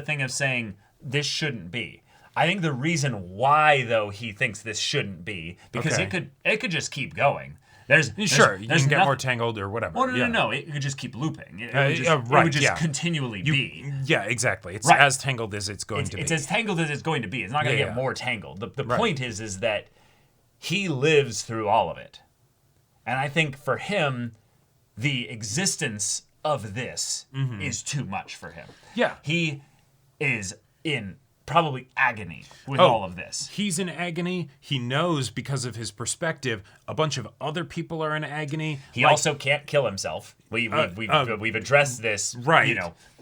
thing of saying this shouldn't be. I think the reason why though he thinks this shouldn't be because it could just keep going. You can get more tangled or whatever. Oh, no. It could just keep looping. It would just continually be. Yeah, exactly. It's as tangled as it's going to be. It's as tangled as it's going to be. It's not going to get more tangled. The point is that he lives through all of it. And I think for him, the existence of this is too much for him. Yeah. He is in probably agony with all of this. He's in agony. He knows because of his perspective, a bunch of other people are in agony. He also can't kill himself. We've addressed this,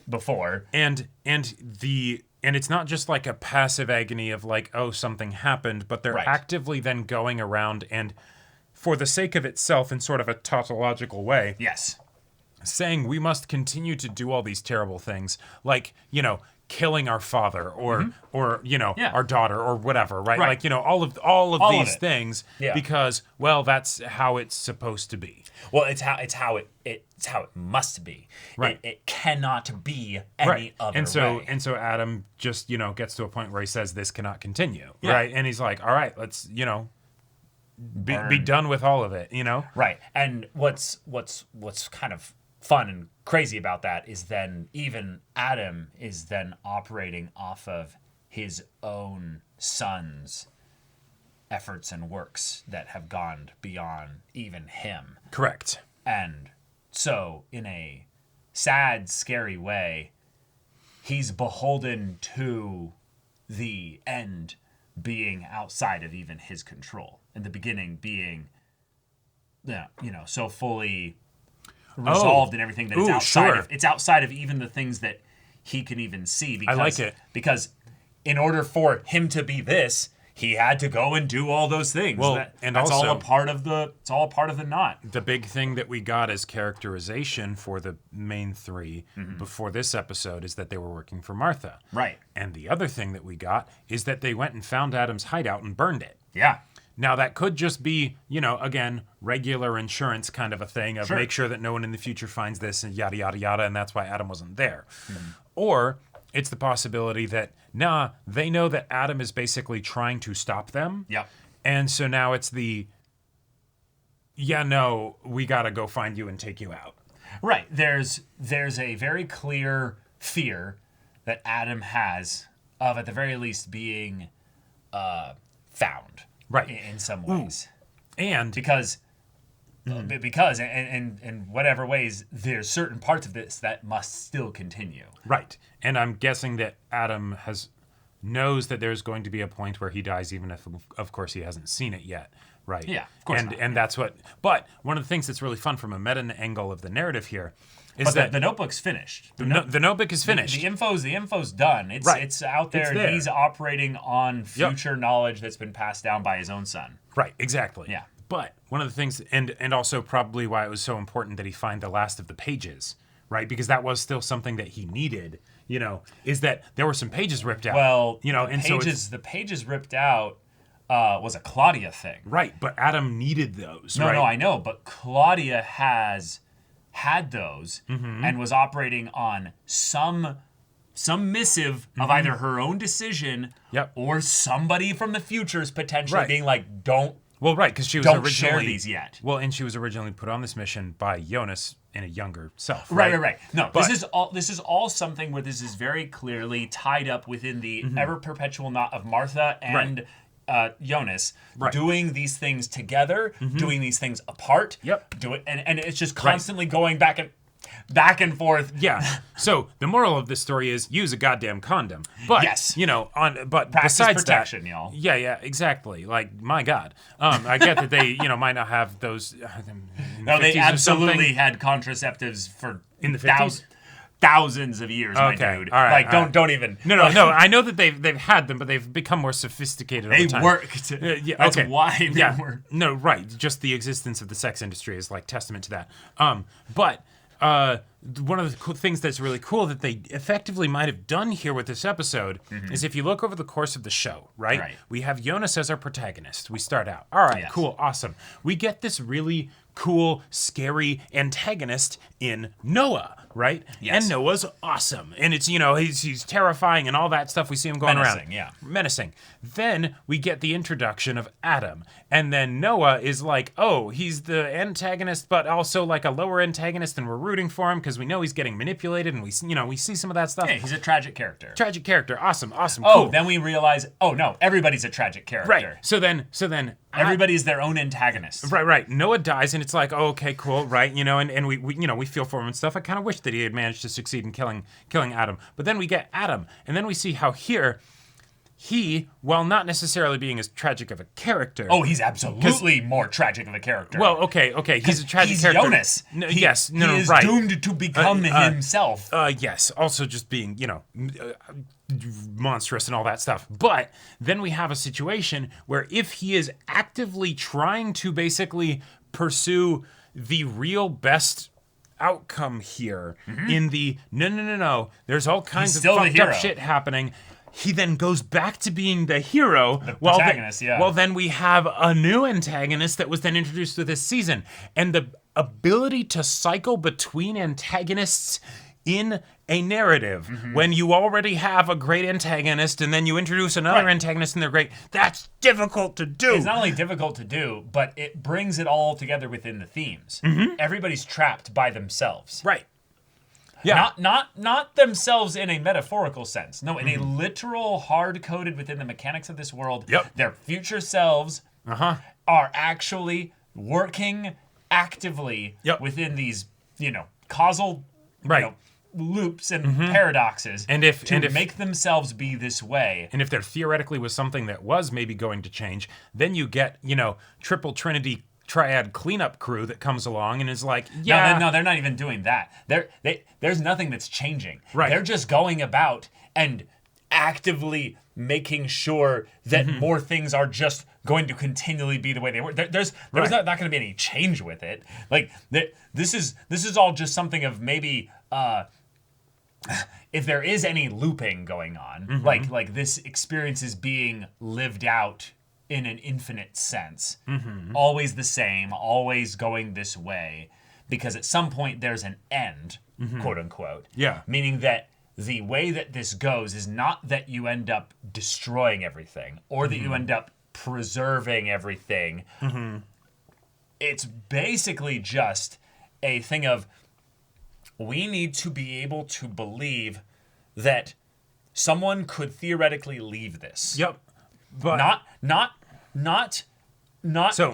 before. And it's not just like a passive agony of like, oh, something happened, but they're actively then going around and for the sake of itself in sort of a tautological way. Yes. Saying we must continue to do all these terrible things, like, killing our father or our daughter or whatever, right? Like, all of these things because, well, that's how it's supposed to be. Well, it's how it must be. Right. It cannot be any other way. And so Adam just, gets to a point where he says this cannot continue, right? And he's like, all right, let's, be done with all of it, Right. And what's kind of fun and crazy about that is then even Adam is then operating off of his own son's efforts and works that have gone beyond even him. Correct. And so, in a sad, scary way, he's beholden to the end being outside of even his control, and the beginning being, so fully resolved and everything that it's outside of. It's outside of even the things that he can even see. Because, I like it. Because in order for him to be this, he had to go and do all those things. Well, That's all a part of the knot. The big thing that we got as characterization for the main three before this episode is that they were working for Martha. Right. And the other thing that we got is that they went and found Adam's hideout and burned it. Yeah. Now, that could just be, again, regular insurance kind of a thing of make sure that no one in the future finds this and yada, yada, yada, and that's why Adam wasn't there. Or it's the possibility that, they know that Adam is basically trying to stop them. Yep. And so now it's we got to go find you and take you out. Right. There's a very clear fear that Adam has of, at the very least, being found. Right. In some ways. And because in whatever ways, there's certain parts of this that must still continue. Right. And I'm guessing that Adam knows that there's going to be a point where he dies, even if, of course, he hasn't seen it yet. Right. Yeah, of course not. And that's what. But one of the things that's really fun from a meta angle of the narrative here is that the notebook's finished. The notebook is finished. The info's done. It's out there, and he's operating on future knowledge that's been passed down by his own son. Right. Exactly. Yeah. But one of the things, and also probably why it was so important that he find the last of the pages, right? Because that was still something that he needed, is that there were some pages ripped out. Well, the pages ripped out was a Claudia thing. Right, but Adam needed those, No, right? I know, but Claudia has had those and was operating on some missive of either her own decision or somebody from the futures potentially being like, don't. Well, right, because she was don't originally share these yet. Well, and she was originally put on this mission by Jonas in a younger self. Right. No, this is all something where this is very clearly tied up within the ever perpetual knot of Martha and Jonas doing these things together, doing these things apart. Yep. And it's just constantly going back and forth. Yeah. So the moral of this story is use a goddamn condom. But yes. But practice besides protection, that, y'all. Yeah, exactly. Like, my God. I get that they, might not have those. No, they absolutely had contraceptives for in the 50s? Thousands of years, my dude. All right. Don't even. No. I know that they've had them, but they've become more sophisticated over time. They worked. That's why they were. No, right. Just the existence of the sex industry is like testament to that. But one of the cool things that's really cool that they effectively might have done here with this episode is if you look over the course of the show, right? We have Jonas as our protagonist. We start out. All right, cool, awesome. We get this really cool, scary antagonist in Noah, right? Yes. And Noah's awesome. And it's, he's terrifying and all that stuff. We see him going around. Menacing. Then we get the introduction of Adam. And then Noah is like, oh, he's the antagonist, but also like a lower antagonist, and we're rooting for him because we know he's getting manipulated, and we see some of that stuff. Yeah, he's a tragic character. Tragic character. Awesome, Oh, cool. then we realize, oh no, everybody's a tragic character. Right. So then everybody's their own antagonist. Right. Noah dies, and it's like, oh, okay, cool, right? And we feel for him and stuff. I kind of wish that he had managed to succeed in killing Adam. But then we get Adam, and then we see how here he, while not necessarily being as tragic of a character. Oh, he's absolutely more tragic of a character. Well, okay, he's a tragic he's character. Jonas. He is right. doomed to become himself. Yes, also just being, monstrous and all that stuff. But then we have a situation where if he is actively trying to basically pursue the real best outcome here in the no, there's all kinds of fucked up shit happening, he then goes back to being the hero. The protagonist, Well, then we have a new antagonist that was then introduced to this season. And the ability to cycle between antagonists in a narrative when you already have a great antagonist and then you introduce another antagonist and they're great, that's difficult to do. It's not only difficult to do, but it brings it all together within the themes. Everybody's trapped by themselves. Right. Yeah. Not themselves in a metaphorical sense. No, in a literal, hard-coded within the mechanics of this world, their future selves are actually working actively within these, causal loops and paradoxes to make themselves be this way. And if there theoretically was something that was maybe going to change, then you get, triple trinity triad cleanup crew that comes along and is like, no, they're not even doing that. There's nothing that's changing. Right. They're just going about and actively making sure that more things are just going to continually be the way they were. There's not going to be any change with it. Like this is all just something of maybe if there is any looping going on, like this experience is being lived out in an infinite sense, always the same, always going this way, because at some point there's an end, quote unquote. Yeah. Meaning that the way that this goes is not that you end up destroying everything or that you end up preserving everything. It's basically just a thing of we need to be able to believe that someone could theoretically leave this. Yep. But not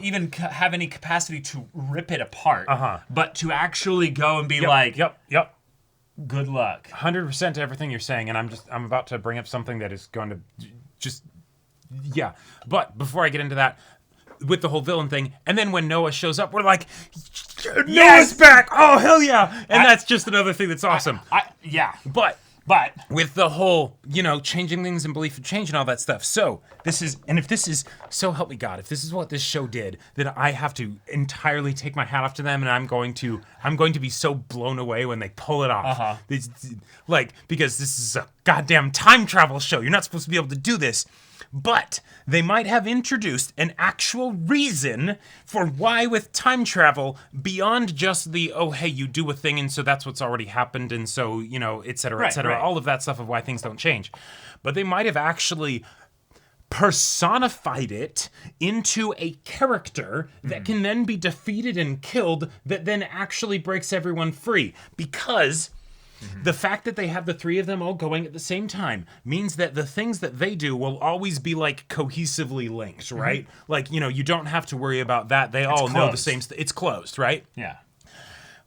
even have any capacity to rip it apart, but to actually go and be good luck. 100% to everything you're saying, and I'm about to bring up something that is going to just But before I get into that, with the whole villain thing, and then when Noah shows up, we're like, Noah's back! Oh hell yeah! And that's just another thing that's awesome. But with the whole, changing things and belief of change and all that stuff. So if this is, so help me God, if this is what this show did, then I have to entirely take my hat off to them, and I'm going to be so blown away when they pull it off. It's, because this is a goddamn time travel show. You're not supposed to be able to do this. But they might have introduced an actual reason for why with time travel, beyond just the, oh, hey, you do a thing and so that's what's already happened and so, et cetera, all of that stuff of why things don't change. But they might have actually personified it into a character that can then be defeated and killed that then actually breaks everyone free. Because the fact that they have the three of them all going at the same time means that the things that they do will always be cohesively linked, right? You don't have to worry about that. They all know the same it's closed, right? Yeah.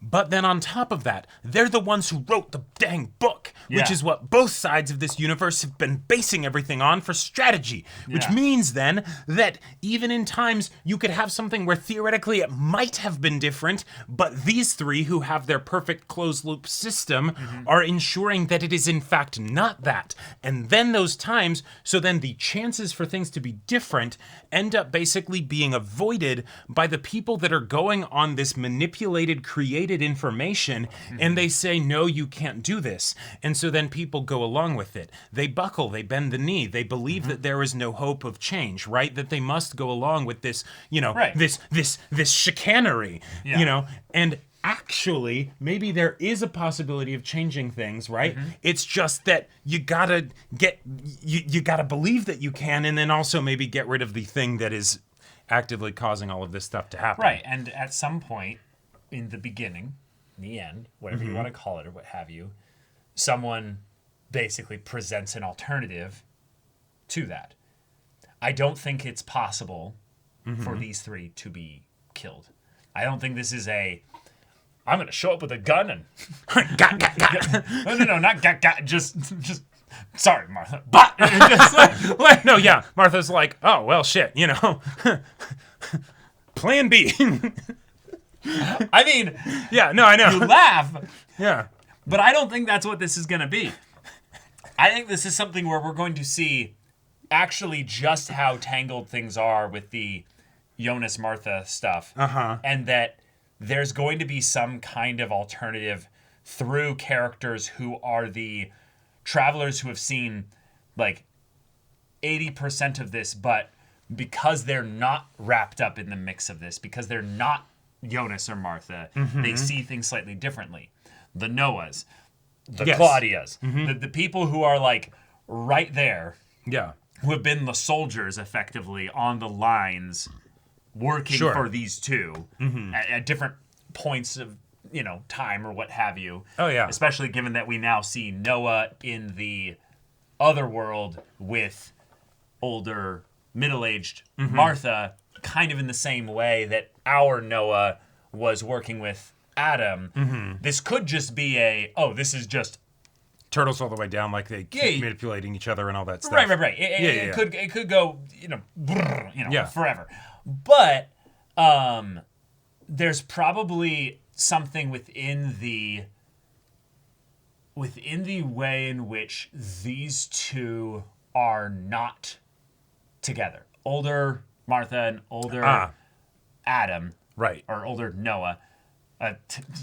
But then on top of that, they're the ones who wrote the dang book, which is what both sides of this universe have been basing everything on for strategy. Which means then that even in times you could have something where theoretically it might have been different, but these three who have their perfect closed loop system are ensuring that it is in fact not that. And then those times, so then the chances for things to be different end up basically being avoided by the people that are going on this manipulated, created information, and they say, no, you can't do this. And so then people go along with it. They buckle, they bend the knee, they believe that there is no hope of change, right? That they must go along with this, this chicanery, and actually, maybe there is a possibility of changing things, right? It's just that you gotta you gotta believe that you can, and then also maybe get rid of the thing that is actively causing all of this stuff to happen. Right, and at some point, in the beginning, in the end, whatever you want to call it or what have you, someone basically presents an alternative to that. I don't think it's possible for these three to be killed. I don't think this is I'm going to show up with a gun and No, not got. Just sorry, Martha. But no, yeah, Martha's like, oh well, shit, Plan B. I mean, yeah, no, I know. You laugh. Yeah. But I don't think that's what this is going to be. I think this is something where we're going to see actually just how tangled things are with the Jonas Martha stuff. And that there's going to be some kind of alternative through characters who are the travelers who have seen 80% of this, but because they're not wrapped up in the mix of this, because they're not Jonas or Martha, they see things slightly differently. The Noahs, the Claudias, the people who are right there, who have been the soldiers effectively on the lines working for these two at different points of time or what have you. Oh, yeah. Especially given that we now see Noah in the other world with older, middle-aged Martha, kind of in the same way that our Noah was working with Adam. This could just be this is just turtles all the way down, like they keep manipulating each other and all that stuff. Right. It could go, forever. But there's probably something within the way in which these two are not together. Older Martha and older Adam, right, or older Noah.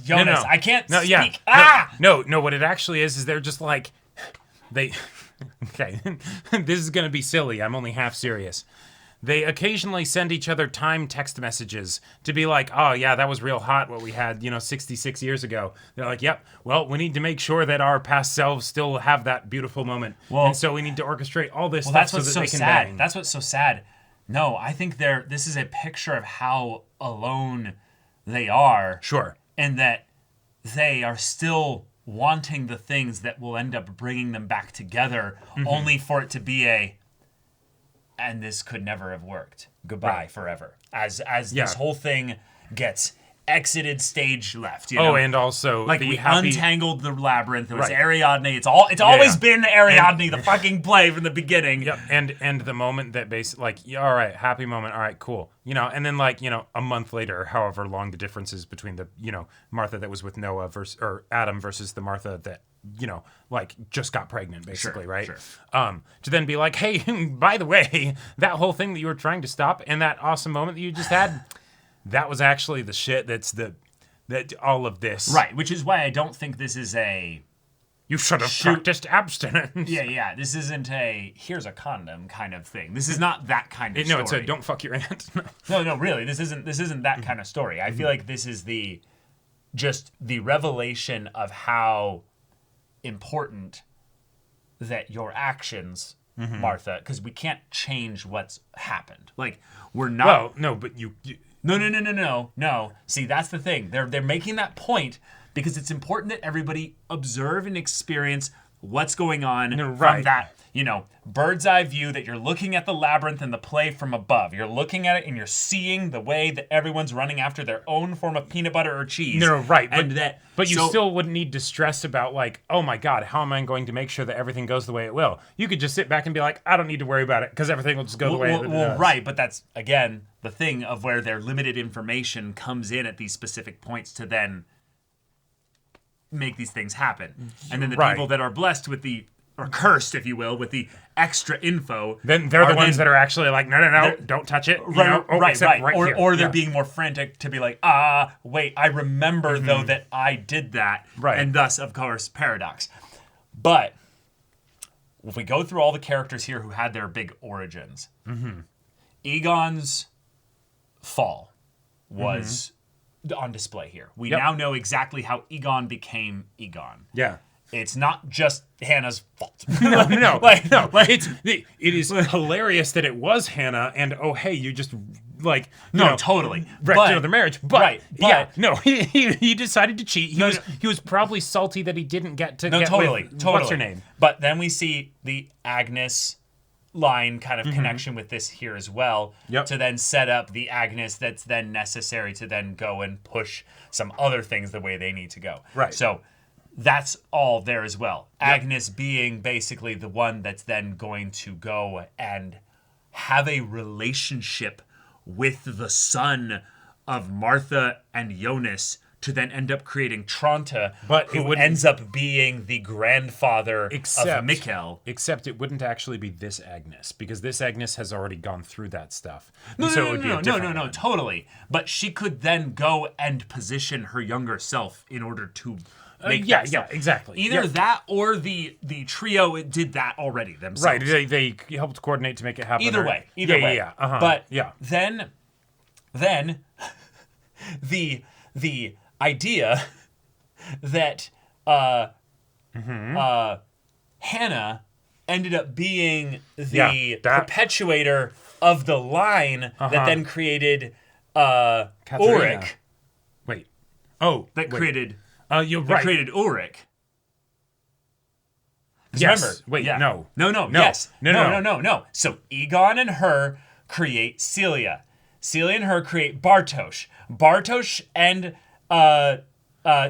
Jonas, I can't speak. Yeah. No. What it actually is they're just like they. Okay, this is gonna be silly. I'm only half serious. They occasionally send each other time text messages to be like, oh, yeah, that was real hot what we had, 66 years ago. They're like, yep, well, we need to make sure that our past selves still have that beautiful moment. And so we need to orchestrate all this stuff so that they can bang. That's what's so sad. No, I think this is a picture of how alone they are. Sure. And that they are still wanting the things that will end up bringing them back together, only for it to be and this could never have worked. Goodbye forever. As this whole thing gets exited stage left. And also like we untangled the labyrinth. It was Ariadne. It's always been Ariadne, the fucking play from the beginning. Yep. And the moment that basically all right, happy moment. All right, cool. And then a month later, however long the difference is between the Martha that was with Noah or Adam versus the Martha that just got pregnant, basically, right? Sure. To then be like, hey, by the way, that whole thing that you were trying to stop and that awesome moment that you just had, that was actually the shit that all of this. Right, which is why I don't think this is you should have practiced abstinence. Yeah. This isn't here's a condom kind of thing. This is not that kind of story. No, it's a don't fuck your aunt. No, really. This isn't that kind of story. I feel like this is the revelation of how important that your actions, Martha, because we can't change what's happened. Like, we're not. Well, no, but you No. See, that's the thing. They're making that point because it's important that everybody observe and experience what's going on from that, bird's eye view that you're looking at the labyrinth and the play from above. You're looking at it and you're seeing the way that everyone's running after their own form of peanut butter or cheese. No, right. But you still wouldn't need to stress about oh my God, how am I going to make sure that everything goes the way it will? You could just sit back and be like, I don't need to worry about it because everything will just go the way it does. Right, but that's, again, the thing of where their limited information comes in at these specific points to then make these things happen. And then the people that are blessed with or cursed, if you will, with the extra info. Then they're the ones that are actually like, no, don't touch it. Right. Here. Or they're being more frantic to be like, wait, I remember though that I did that. Right. And thus, of course, paradox. But if we go through all the characters here who had their big origins, Egon's fall was on display here. We now know exactly how Egon became Egon. Yeah. It's not just Hannah's fault. No. It is hilarious that it was Hannah, and you just totally wrecked another marriage. But he decided to cheat. He was probably salty that he didn't get to get with what's her name. But then we see the Agnes line kind of connection with this here as well, to then set up the Agnes that's then necessary to then go and push some other things the way they need to go. Right. So that's all there as well. Agnes being basically the one that's then going to go and have a relationship with the son of Martha and Jonas to then end up creating Tronte, who ends up being the grandfather of Mikkel. Except it wouldn't actually be this Agnes, because this Agnes has already gone through that stuff. No, totally. But she could then go and position her younger self in order to make that stuff. Exactly. Either that or the trio did that already themselves. Right, they helped coordinate to make it happen. Either way. Yeah. But then the idea that Hannah ended up being the perpetuator of the line that then created Ulrich. Wait. Oh, that created. You're that right. created Ulrich. Yes. Remember? Wait. Yeah. No. Yes. No. No. So Egon and her create Celia. Celia and her create Bartosz. Bartosz and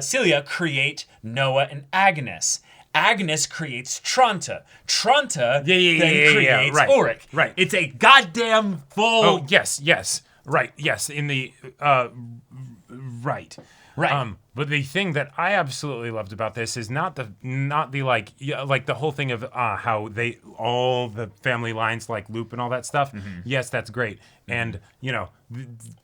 Celia create Noah and Agnes. Agnes creates Tronta. Tronta then creates right. Ulrich. Right. It's a goddamn full. Oh yes. Right. Yes. In the right. Right. But the thing that I absolutely loved about this is not the like the whole thing of how they all the family lines like loop and all that stuff. Mm-hmm. Yes, that's great. And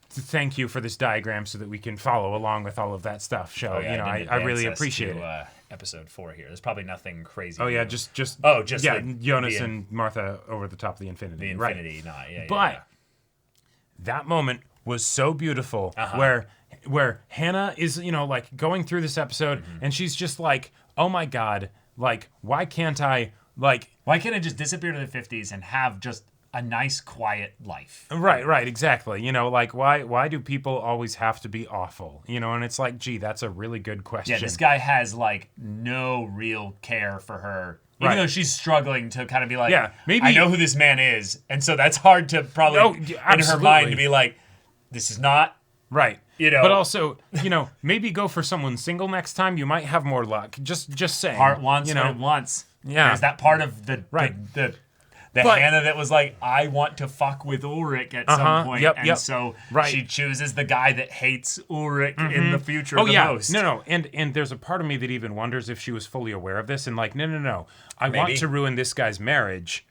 thank you for this diagram so that we can follow along with all of that stuff. So I really appreciate it. Episode 4 here. There's probably nothing crazy. Oh yeah, new. just Jonas and Martha over the top of the infinity. The infinity, right. But that moment was so beautiful where Hannah is, like going through this episode and she's just like, oh my God, like, why can't I just disappear to the 50s and have just a nice, quiet life? Right, exactly. Like, why do people always have to be awful? And it's like, gee, that's a really good question. Yeah, this guy has, like, no real care for her. Even though she's struggling to kind of be like, maybe I know who this man is. And so that's hard to probably, in her mind, to be like, this is not... Right. But also, maybe go for someone single next time. You might have more luck. Just saying. Heart wants what it wants. Yeah. There's that part of the Hannah that was like, I want to fuck with Ulrich at some point. So she chooses the guy that hates Ulrich in the future the most. No. And there's a part of me that even wonders if she was fully aware of this and like, no. I want to ruin this guy's marriage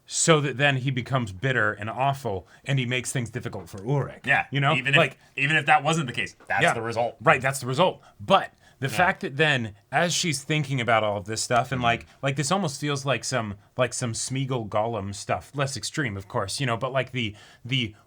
so that then he becomes bitter and awful and he makes things difficult for Ulrich. Yeah. Even if that wasn't the case, that's the result. Right, that's the result. But the fact that then, as she's thinking about all of this stuff, and like this almost feels like some Smeagol Gollum stuff, less extreme, of course, but like the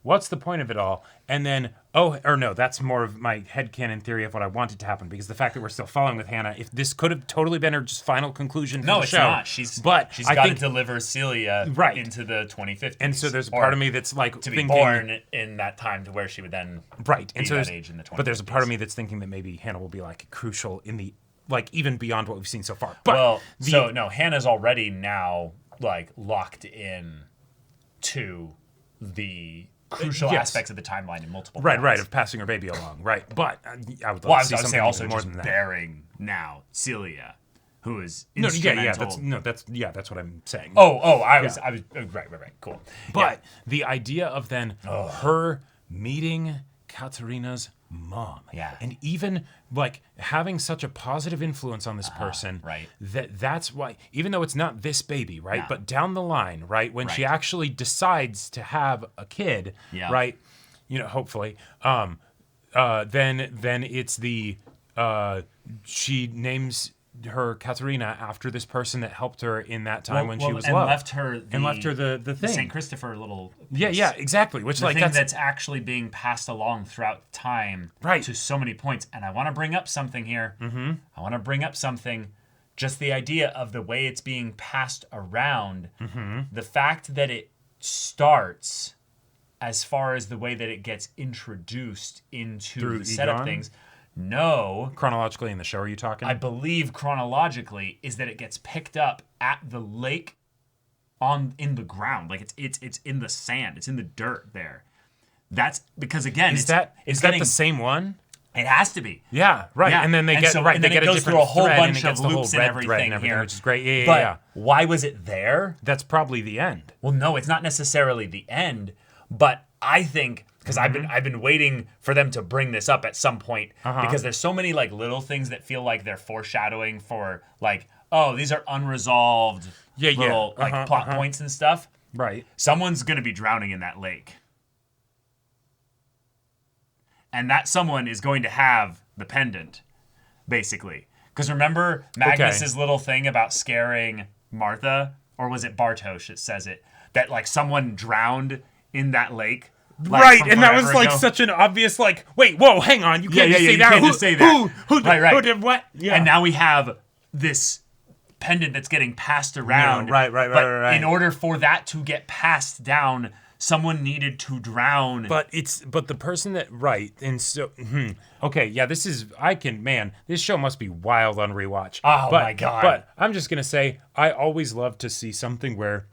what's the point of it all? And then that's more of my headcanon theory of what I wanted to happen, because the fact that we're still following with Hannah, if this could have totally been her just final conclusion for the show. No, it's not. She's got to deliver Celia into the 2050s. And so there's a part of me that's like to thinking, be born in that time to where she would then be that age in the 2050s. But there's a part of me that's thinking that maybe Hannah will be like crucial in the even beyond what we've seen so far. But Hannah's already now like locked in to the crucial aspects of the timeline in multiple right of passing her baby along, right? But I would love to see something also more just than that. bearing now Celia, who is that's instrumental. That's what I'm saying. I was right, cool. But the idea of then her meeting Katerina's mom, and even like having such a positive influence on this person, that's why, even though it's not this baby, right, but down the line, right, when she actually decides to have a kid, right, hopefully, then it's the she names her Katerina after this person that helped her in that time when she was and loved. left her the thing, St. Christopher little piece. Yeah, exactly. Which the thing that's actually being passed along throughout time, to so many points. And I want to bring up something here. Mm-hmm. I want to bring up something. Just the idea of the way it's being passed around, the fact that it starts, as far as the way that it gets introduced into the set of things. No. Chronologically in the show, are you talking? I believe chronologically is that it gets picked up at the lake in the ground. Like it's in the sand. It's in the dirt there. That's because again, is that the same one? It has to be. Yeah, right. Yeah. And then they get and then they get it goes a different through a whole thread, bunch and it of gets the whole loops and red everything, thread and everything, here, which is great. But why was it there? That's probably the end. Well, no, it's not necessarily the end, but I think because I've been waiting for them to bring this up at some point because there's so many like little things that feel like they're foreshadowing for like, oh, these are unresolved little like plot points and stuff. Right. Someone's gonna be drowning in that lake. And that someone is going to have the pendant, basically. Because remember Magnus's little thing about scaring Martha? Or was it Bartosz that says it? That like someone drowned in that lake. Like, right, and that was like such an obvious like, wait, whoa, hang on, you can't just say that. Can't just say that. Who did what? Yeah. And now we have this pendant that's getting passed around. Right. In order for that to get passed down someone needed to drown. But the person that and so okay, yeah, this show must be wild on rewatch. Oh my God. But I'm just gonna say I always love to see something where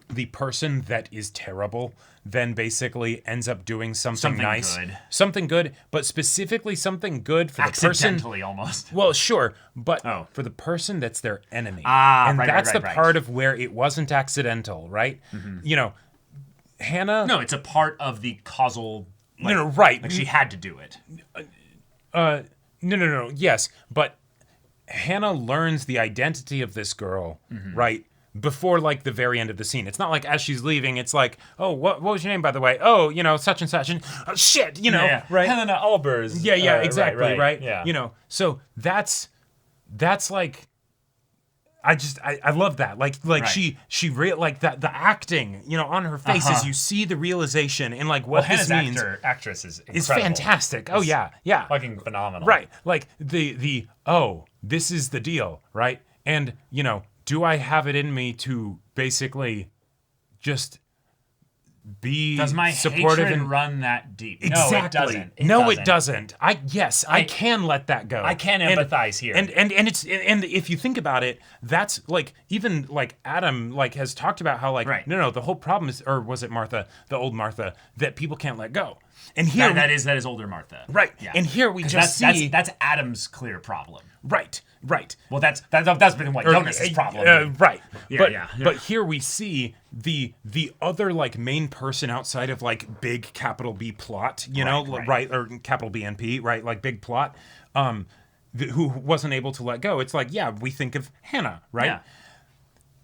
the person that is terrible then basically ends up doing something nice. Something good, but specifically something good for the person. Accidentally, almost. Well, sure, but for the person that's their enemy. Right, that's right, the part of where it wasn't accidental, right? You know, Hannah... No, it's a part of the causal... right. Like she had to do it. No, yes, but Hannah learns the identity of this girl, right? Before like the very end of the scene. It's not like as she's leaving, it's like, oh, what was your name, by the way? Oh, you know, such and such, and shit, you know, right? Helena Albers. Yeah, exactly, right? Yeah. You know, so that's like, I love that. Like Right. she like that the acting, you know, on her face as you see the realization and like what this Hannah's means. actress is incredible. Is fantastic. Oh yeah. Fucking phenomenal. Right. Like the this is the deal, right? And you know, do I have it in me to basically just be Does my supportive hatred and run that deep? Exactly. No, it doesn't. I can let that go. I can empathize here. And if you think about it, that's like even like Adam like has talked about how like no, the whole problem is, or was it Martha, the old Martha, that people can't let go. And here that is older Martha. Right. Yeah. And here we just see that's Adam's clear problem. Right. Well, that's been what Jonas's problem. Right. Yeah, but here we see the other like main person outside of like big capital B plot, you know, right, or capital BNP, right, like big plot, who wasn't able to let go. It's like, yeah, we think of Hannah, right? Yeah.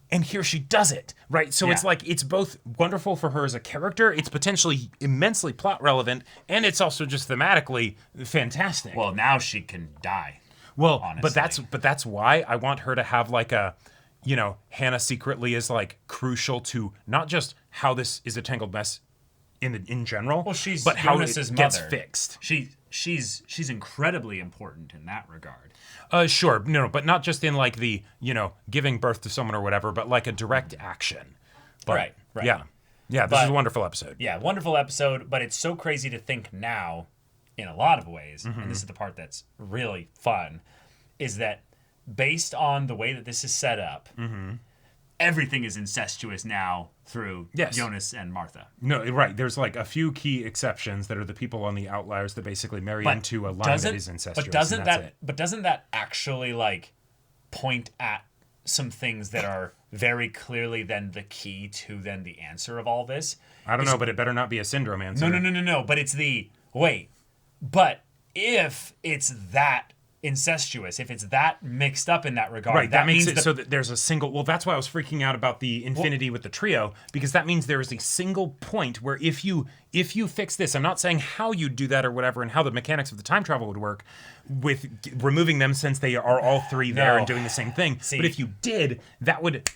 And here she does it, right? So it's like, it's both wonderful for her as a character, it's potentially immensely plot relevant, and it's also just thematically fantastic. Well, now she can die. Well, honestly. but that's why I want her to have like a, you know, Hannah secretly is like crucial to not just how this is a tangled mess in general, but how it gets fixed. She's incredibly important in that regard. Sure, no, but not just in like the, you know, giving birth to someone or whatever, but like a direct action. But, Right. Yeah, this is a wonderful episode. Yeah, wonderful episode, but it's so crazy to think now, in a lot of ways, and this is the part that's really fun, is that based on the way that this is set up, everything is incestuous now through Jonas and Martha. No, right. There's like a few key exceptions that are the people on the outliers that basically marry into a line that is incestuous. But doesn't that actually like point at some things that are very clearly then the key to then the answer of all this? I don't know, but it better not be a syndrome answer. No. But it's but if it's that incestuous, if it's that mixed up in that regard, right, that makes it so that there's a single, well, that's why I was freaking out about the infinity with the trio, because that means there is a single point where if you fix this, I'm not saying how you do that or whatever and how the mechanics of the time travel would work with removing them since they are all three there and doing the same thing, but if you did, that would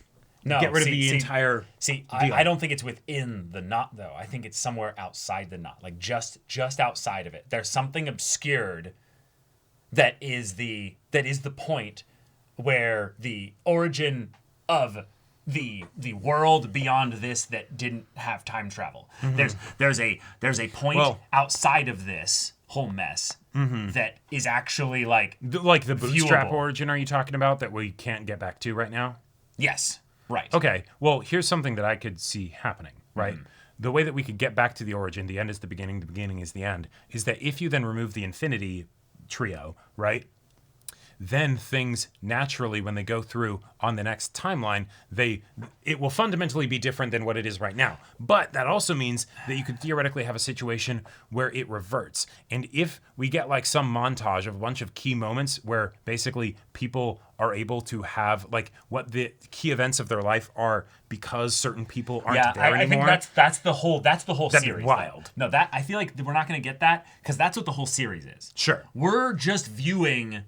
get rid of the entire deal. I don't think it's within the knot, though. I think it's somewhere outside the knot, like just outside of it. There's something obscured that is the point where the origin of the world beyond this that didn't have time travel. There's a point outside of this whole mess that is actually like the bootstrap viewable. origin. Are you talking about that we can't get back to right now? Yes. Right. Okay. Well, here's something that I could see happening, right? The way that we could get back to the origin, the end is the beginning is the end, is that if you then remove the infinity trio, right? Then things naturally, when they go through on the next timeline, it will fundamentally be different than what it is right now. But that also means that you could theoretically have a situation where it reverts. And if we get like some montage of a bunch of key moments where basically people are able to have like what the key events of their life are because certain people aren't there anymore. I think that's the whole That'd series. Be wild. No, that I feel like we're not going to get that because that's what the whole series is. Sure. We're just viewing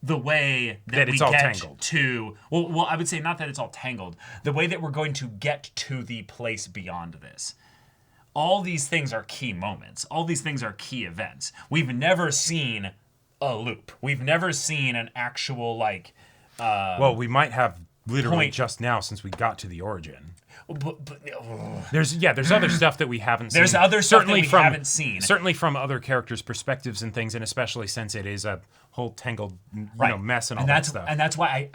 the way that we it's all get tangled. to well, I would say not that it's all tangled. The way that we're going to get to the place beyond this. All these things are key moments. All these things are key events. We've never seen a loop. We've never seen an actual like. Well, we might have literally point. just now since we got to the origin. But, There's other stuff that we haven't seen. There's other stuff that we haven't seen. Certainly from other characters' perspectives and things, and especially since it is a whole tangled mess and all that stuff. And that's why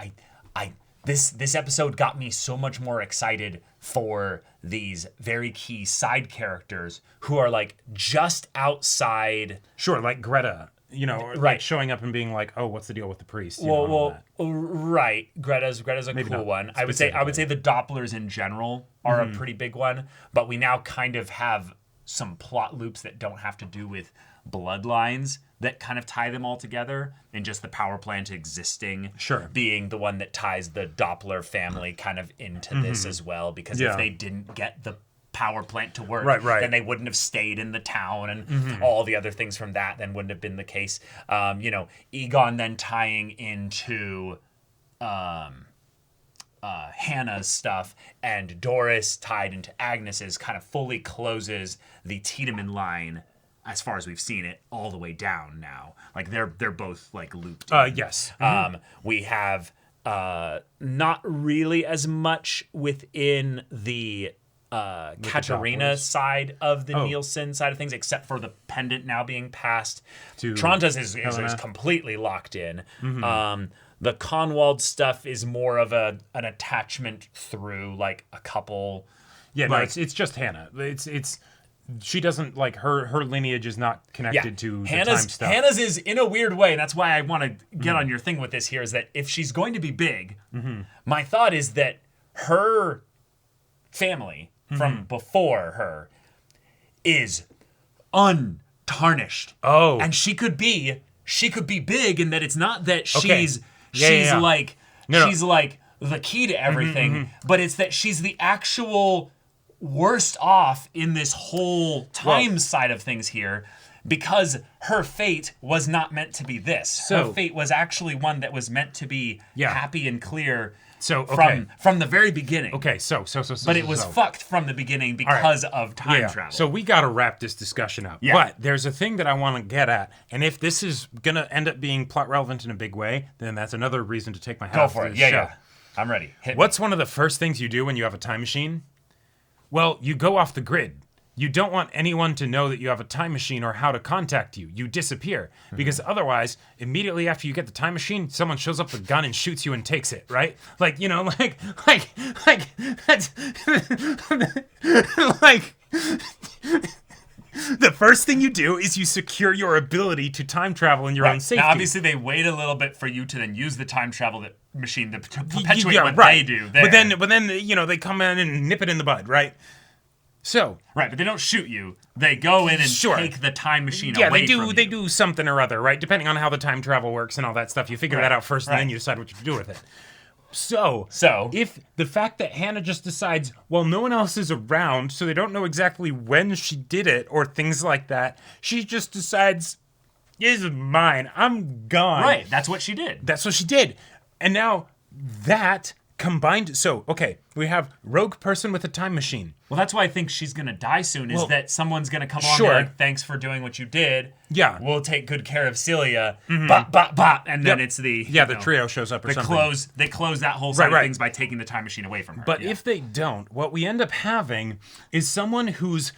this episode got me so much more excited for these very key side characters who are like just outside. Sure, like Greta. Like showing up and being like, "Oh, what's the deal with the priest?" Right. Greta's a Maybe cool one. I would say the Dopplers in general are a pretty big one, but we now kind of have some plot loops that don't have to do with bloodlines that kind of tie them all together, and just the power plant existing being the one that ties the Doppler family kind of into this as well, because if they didn't get the power plant to work, then they wouldn't have stayed in the town, and all the other things from that then wouldn't have been the case. Egon then tying into Hannah's stuff, and Doris tied into Agnes's kind of fully closes the Tiedemann line as far as we've seen it all the way down now. Like they're both like looped in. Yes. We have not really as much within the Katarina side of the Nielsen side of things, except for the pendant now being passed. Tronta's is completely locked in. The Conwald stuff is more of an attachment through like a couple. Yeah, no, it's just Hannah. It's she doesn't like her lineage is not connected to the time stuff. Hannah's is in a weird way, and that's why I want to get on your thing with this here, is that if she's going to be big, my thought is that her family from before her is untarnished. And she could be big in that it's not that she's like the key to everything, but it's that she's the actual worst off in this whole time side of things here, because her fate was not meant to be this. Her fate was actually one that was meant to be happy and clear. From the very beginning. But it was fucked from the beginning because of time travel. So we got to wrap this discussion up. But there's a thing that I want to get at, and if this is going to end up being plot relevant in a big way, then that's another reason to take my hat off to this show. Yeah. I'm ready. What's one of the first things you do when you have a time machine? Well, you go off the grid. You don't want anyone to know that you have a time machine or how to contact you. You disappear. Because otherwise, immediately after you get the time machine, someone shows up with a gun and shoots you and takes it, right? Like, that's like the first thing you do is you secure your ability to time travel in your own safety. Now, obviously, they wait a little bit for you to then use the time travel machine to perpetuate what they do there. But then they come in and nip it in the bud, right? But they don't shoot you. They go in and take the time machine away from you. They do something or other, right? Depending on how the time travel works and all that stuff. You figure that out first, and then you decide what you do with it. So, if the fact that Hannah just decides, well, no one else is around, so they don't know exactly when she did it or things like that, she just decides, this is mine. I'm gone. Right. That's what she did. And now that combined, we have rogue person with a time machine. Well, that's why I think she's gonna die soon. Is that someone's gonna come along and be like, "Thanks for doing what you did. Yeah, we'll take good care of Celia." And then it's the the trio shows up or something. They close that whole side of things by taking the time machine away from her. But if they don't, what we end up having is someone whose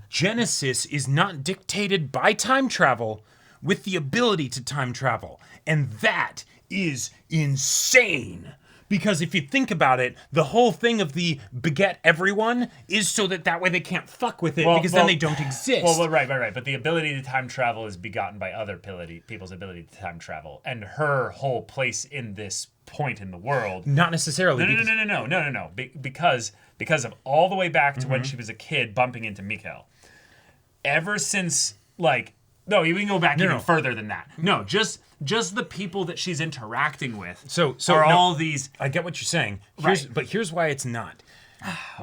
genesis is not dictated by time travel, with the ability to time travel, and that is insane. Because if you think about it, the whole thing of the beget everyone is so that way they can't fuck with it, because then they don't exist. Right. But the ability to time travel is begotten by other people's ability to time travel. And her whole place in this point in the world... Not necessarily. No. Because of all the way back to when she was a kid bumping into Mikhail. Ever since, No, you can go back even further than that. No, just the people that she's interacting with. All these. I get what you're saying. But here's why it's not.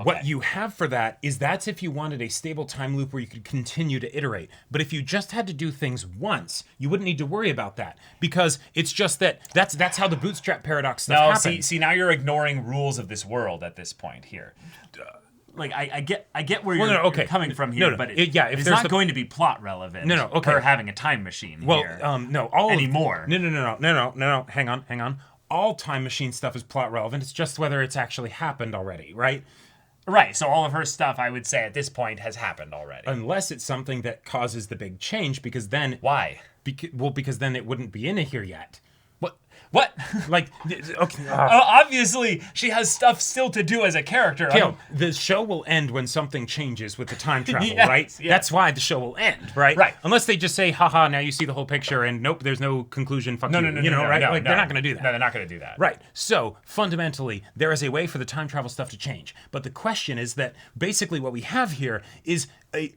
What you have for that is that's if you wanted a stable time loop where you could continue to iterate. But if you just had to do things once, you wouldn't need to worry about that, because it's just that's how the bootstrap paradox stuff happens. See, now you're ignoring rules of this world at this point here. I get where you're coming from here, but it's not going to be plot relevant. Her having a time machine here. Anymore. No. Hang on. all time machine stuff is plot relevant. It's just whether it's actually happened already, right? Right. So all of her stuff, I would say, at this point, has happened already. Unless it's something that causes the big change, because then... Why? Because then it wouldn't be in here yet. What? Like, okay. Obviously, she has stuff still to do as a character. Kale, the show will end when something changes with the time travel, Yes, right? yes. That's why the show will end, right? Right. Unless they just say, haha, now you see the whole picture, and nope, there's no conclusion, fuck you. You know, right? Like, they're not going to do that. No, they're not going to do that. Right. So, fundamentally, there is a way for the time travel stuff to change. But the question is that basically what we have here is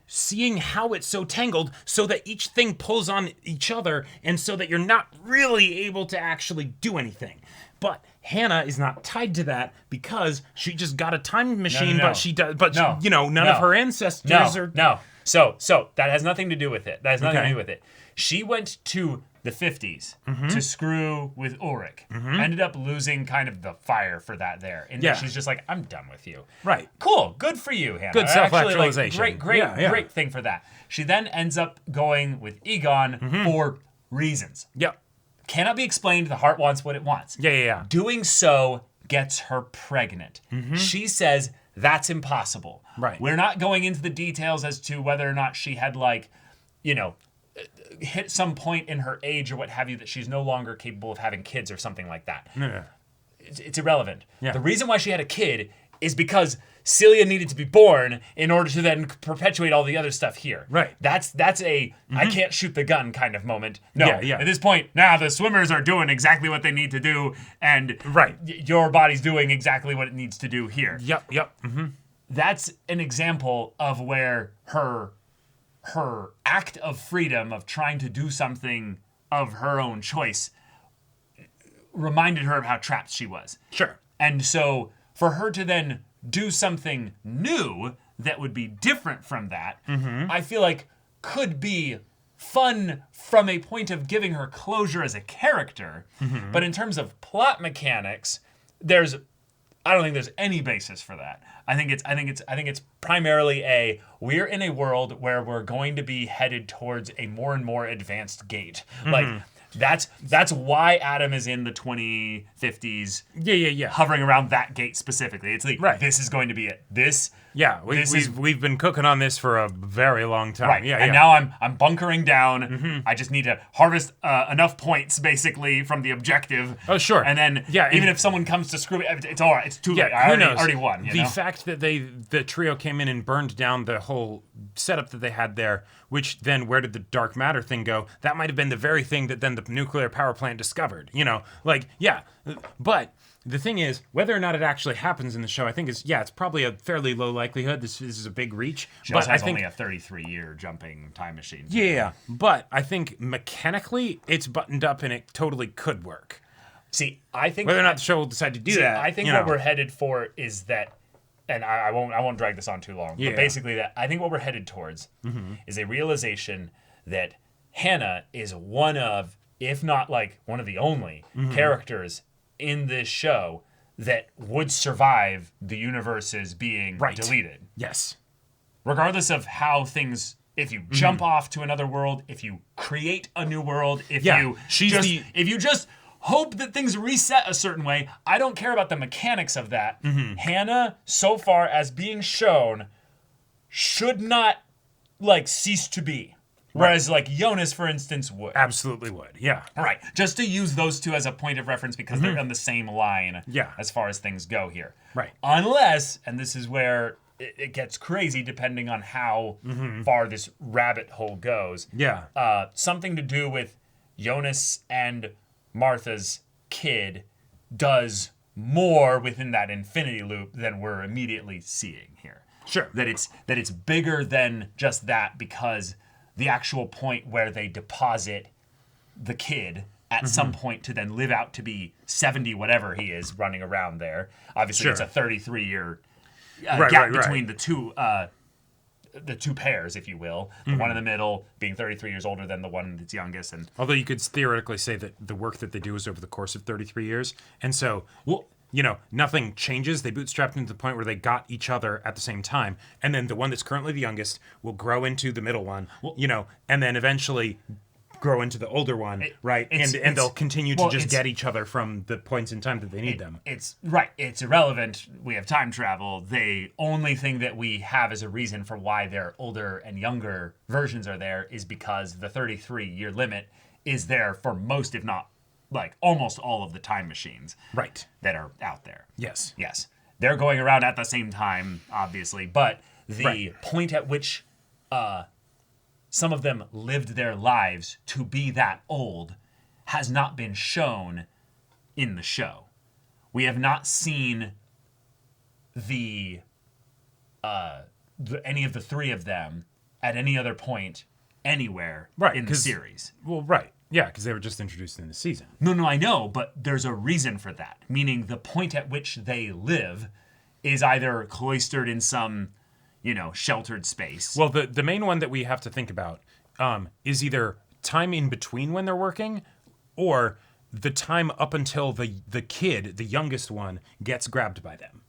seeing how it's so tangled so that each thing pulls on each other and so that you're not really able to actually do anything. But Hannah is not tied to that because she just got a time machine, but she does. But you know, none of her ancestors are. No. So that has nothing to do with it. That has nothing to do with it. She went to the 50s to screw with Ulrich. Ended up losing kind of the fire for that there. And she's just like, I'm done with you. Right. Cool. Good for you, Hannah. Good self-actualization. Actually, great thing for that. She then ends up going with Egon for reasons. Yep. Cannot be explained. The heart wants what it wants. Yeah. Doing so gets her pregnant. She says that's impossible. Right. We're not going into the details as to whether or not she had, like, you know, hit some point in her age or what have you that she's no longer capable of having kids or something like that. No. It's irrelevant. Yeah. The reason why she had a kid is because Celia needed to be born in order to then perpetuate all the other stuff here. Right. That's a I can't shoot the gun kind of moment. No. Yeah. At this point, now the swimmers are doing exactly what they need to do, and right. Your body's doing exactly what it needs to do here. Yep. That's an example of where her act of freedom of trying to do something of her own choice reminded her of how trapped she was. Sure. And so for her to then do something new that would be different from that, I feel like could be fun from a point of giving her closure as a character. But in terms of plot mechanics, I don't think there's any basis for that. I think it's primarily we're in a world where we're going to be headed towards a more and more advanced gate. Like that's why Adam is in the 2050s. Yeah. Hovering around that gate specifically. It's like this is going to be it. We've been cooking on this for a very long time. Right. Yeah. And now I'm bunkering down. I just need to harvest enough points basically from the objective. Oh, sure. And then even if someone comes to screw it, it's all right. It's too late. I already won. The fact that the trio came in and burned down the whole setup that they had there, which then where did the dark matter thing go? That might have been the very thing that then the nuclear power plant discovered. But the thing is, whether or not it actually happens in the show, I think it's probably a fairly low likelihood. This is a big reach. She also has only a 33-year jumping time machine. Yeah, but I think mechanically it's buttoned up and it totally could work. See, I think whether or not the show will decide to do that. I think what we're headed for is that, and I won't drag this on too long. Yeah. But basically, I think what we're headed towards is a realization that Hannah is one of, if not like one of the only characters in this show that would survive the universes being deleted. Yes. Regardless of how things, if you jump off to another world, if you create a new world, if you just hope that things reset a certain way, I don't care about the mechanics of that. Hannah, so far as being shown, should not cease to be. Whereas, Jonas, for instance, would. Absolutely would, yeah. Right. Just to use those two as a point of reference because they're on the same line as far as things go here. Right. Unless, and this is where it gets crazy depending on how far this rabbit hole goes. Yeah. Something to do with Jonas and Martha's kid does more within that infinity loop than we're immediately seeing here. Sure. That it's bigger than just that because the actual point where they deposit the kid at some point to then live out to be 70 whatever he is running around there. Obviously, it's a 33-year gap between the two pairs, if you will. The one in the middle being 33 years older than the one that's youngest. And although you could theoretically say that the work that they do is over the course of 33 years. And so, nothing changes. They bootstrapped into the point where they got each other at the same time. And then the one that's currently the youngest will grow into the middle one, and then eventually grow into the older one, right? And they'll continue to just get each other from the points in time that they need them. It's irrelevant. We have time travel. The only thing that we have as a reason for why their older and younger versions are there is because the 33-year limit is there for most, if not like almost all of the time machines that are out there. Yes. They're going around at the same time, obviously, but the point at which some of them lived their lives to be that old has not been shown in the show. We have not seen any of the three of them at any other point anywhere in the series. Well, right. Yeah, because they were just introduced in the season. No, I know, but there's a reason for that. Meaning the point at which they live is either cloistered in some, sheltered space. Well, the main one that we have to think about is either time in between when they're working or the time up until the kid, the youngest one, gets grabbed by them.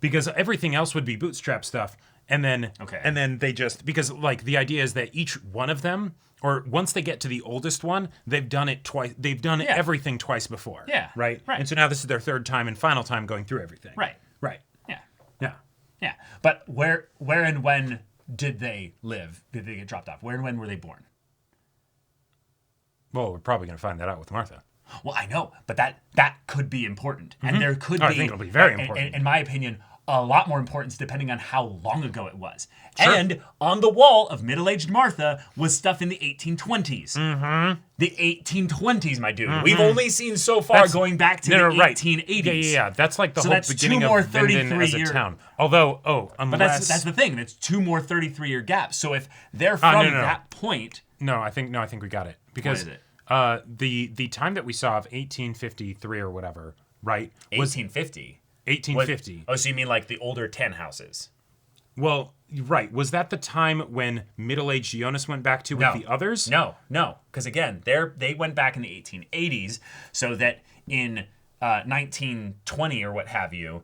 Because everything else would be bootstrap stuff. And then they just, because like the idea is that each one of them, or once they get to the oldest one, they've done it twice. They've done everything twice before. Yeah. Right? And so now this is their third time and final time going through everything. Right. Yeah. Yeah. But where and when did they live? Did they get dropped off? Where and when were they born? Well, we're probably going to find that out with Martha. Well, I know, but that could be important. And there could be... I think it'll be very important. In my opinion, a lot more importance depending on how long ago it was. Sure. And on the wall of middle-aged Martha was stuff in the 1820s. Mm-hmm. The 1820s, my dude. Mm-hmm. We've only seen so far going back to the 1880s. Yeah. That's like the whole beginning of Vinden as a town. Although, unless... But that's the thing. It's 2 more 33-year gaps. So if they're from that point... I think we got it. Because what is it? The time that we saw of 1853 or whatever, right? 1850? 1850. So you mean like the older 10 houses? Well, right. Was that the time when middle-aged Jonas went back to with the others? No. Because again, they went back in the 1880s, so that in 1920 or what have you,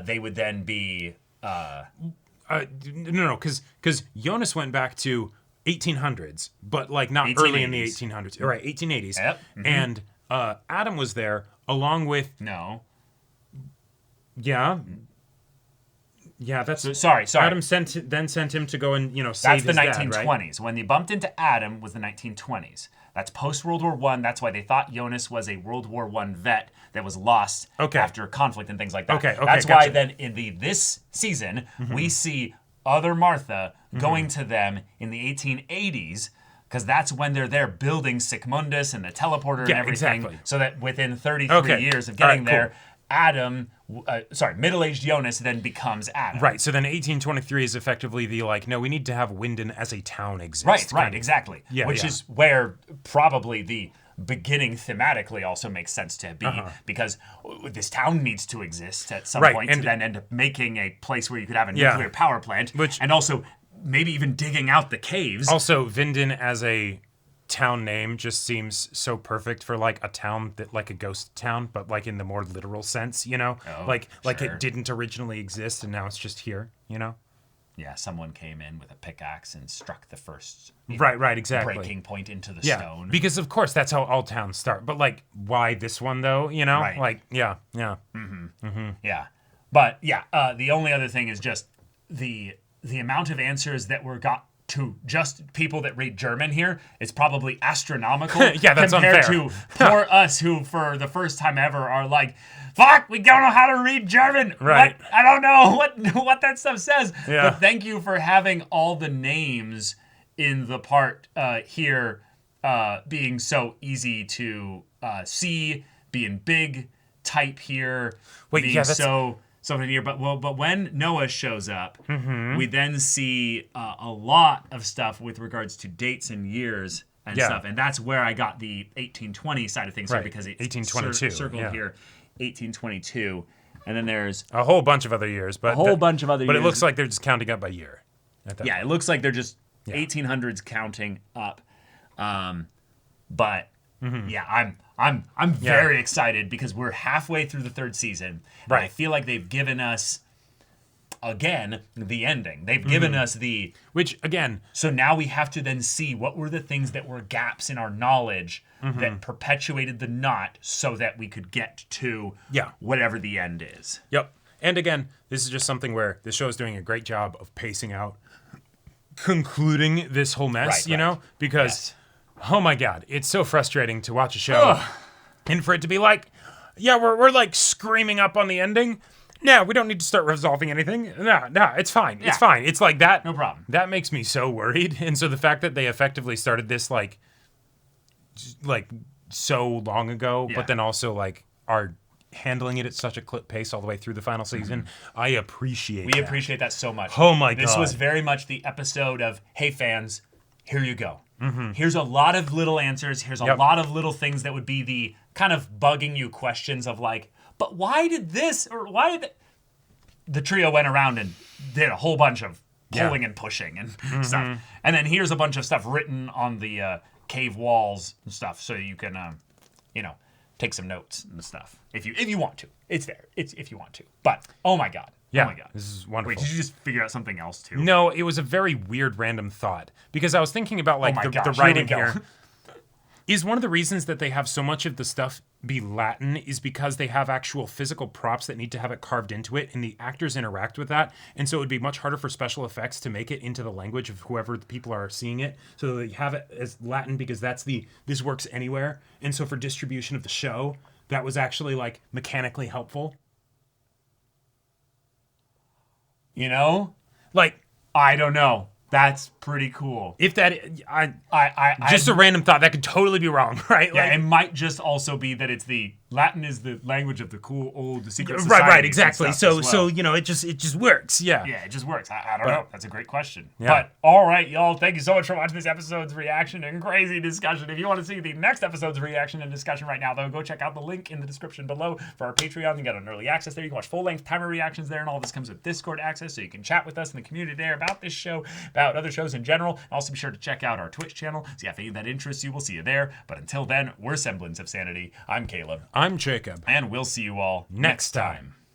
they would then be... No, because Jonas went back to 1800s, but like not 1880s. Early in the 1800s. Right, 1880s. Yep. Mm-hmm. And Adam was there along with... No. Yeah. Yeah, that's... Sorry. Adam sent him to go and, save his dad, That's the 1920s. Right? When they bumped into Adam was the 1920s. That's post-World War I. That's why they thought Jonas was a World War I vet that was lost after conflict and things like that. Okay, That's gotcha. why then in this season, we see other Martha going to them in the 1880s, because that's when they're there building Sigmundus and the teleporter and everything. Exactly. So that within 33 years of getting there, Adam... middle-aged Jonas then becomes Adam. Right, so then 1823 is effectively the no, we need to have Winden as a town exist. Right, exactly. Yeah, Which is where probably the beginning thematically also makes sense to be, because this town needs to exist at some point to then end up making a place where you could have a nuclear power plant, and also maybe even digging out the caves. Also, Winden as a town name just seems so perfect for like a town that like a ghost town, but like in the more literal sense, like it didn't originally exist and now it's just here, Yeah, someone came in with a pickaxe and struck the first right, exactly breaking point into the stone. Because of course that's how all towns start. But like, why this one though? Right. Like yeah. Yeah, but the only other thing is just the amount of answers that were got to just people that read German here is probably astronomical. Yeah, that's compared unfair. to for us who, for the first time ever, are like, fuck, we don't know how to read German. Right. I don't know what that stuff says. Yeah. But thank you for having all the names in the part here being so easy to see, being big type here, being something here, but when Noah shows up, we then see a lot of stuff with regards to dates and years and stuff, and that's where I got the 1820 side of things here, because it's 1822 circled here, 1822, and then there's a whole bunch of other years, but years. But it looks like they're just counting up by year. Yeah, it looks like they're just 1800s counting up, but. Yeah, I'm very excited because we're halfway through the third season. Right. I feel like they've given us again, the ending. They've given us the... Which, again... So now we have to then see what were the things that were gaps in our knowledge that perpetuated the knot so that we could get to whatever the end is. Yep. And again, this is just something where the show is doing a great job of pacing out, concluding this whole mess, you know? Because, oh my God, it's so frustrating to watch a show and for it to be like, yeah, we're like screaming up on the ending. No, we don't need to start resolving anything. No, it's fine. It's fine. It's like that. No problem. That makes me so worried. And so the fact that they effectively started this like so long ago, but then also like are handling it at such a clip pace all the way through the final season, I appreciate We appreciate that so much. Oh my God. This was very much the episode of, hey fans, here you go. Here's a lot of little answers. Here's a lot of little things that would be the kind of bugging you questions of like, but why did this, or why did the trio went around and did a whole bunch of pulling and pushing and stuff. And then here's a bunch of stuff written on the cave walls and stuff, so you can, take some notes and stuff if you want to. It's there. It's if you want to. But oh my God. Yeah, oh my God. This is wonderful. Wait, did you just figure out something else too? No, it was a very weird random thought because I was thinking about like the writing here. Is one of the reasons that they have so much of the stuff be Latin is because they have actual physical props that need to have it carved into it, and the actors interact with that, and so it would be much harder for special effects to make it into the language of whoever the people are seeing it. So they have it as Latin because that's this works anywhere, and so for distribution of the show, that was actually like mechanically helpful. Like I don't know. That's pretty cool. If that, just a random thought that could totally be wrong, right? Yeah, it might just also be that it's the Latin is the language of the cool old secret society. Right, exactly. So it just works. Yeah, it just works. I don't know. That's a great question. Yeah. But all right, y'all, thank you so much for watching this episode's reaction and crazy discussion. If you want to see the next episode's reaction and discussion right now, though, go check out the link in the description below for our Patreon. You get an early access there. You can watch full-length timer reactions there, and all this comes with Discord access, so you can chat with us in the community there about this show, about other shows in general. And also be sure to check out our Twitch channel. So if any of that interests you, we'll see you there. But until then, we're Semblance of Sanity. I'm Caleb. I'm Jacob. And we'll see you all next time.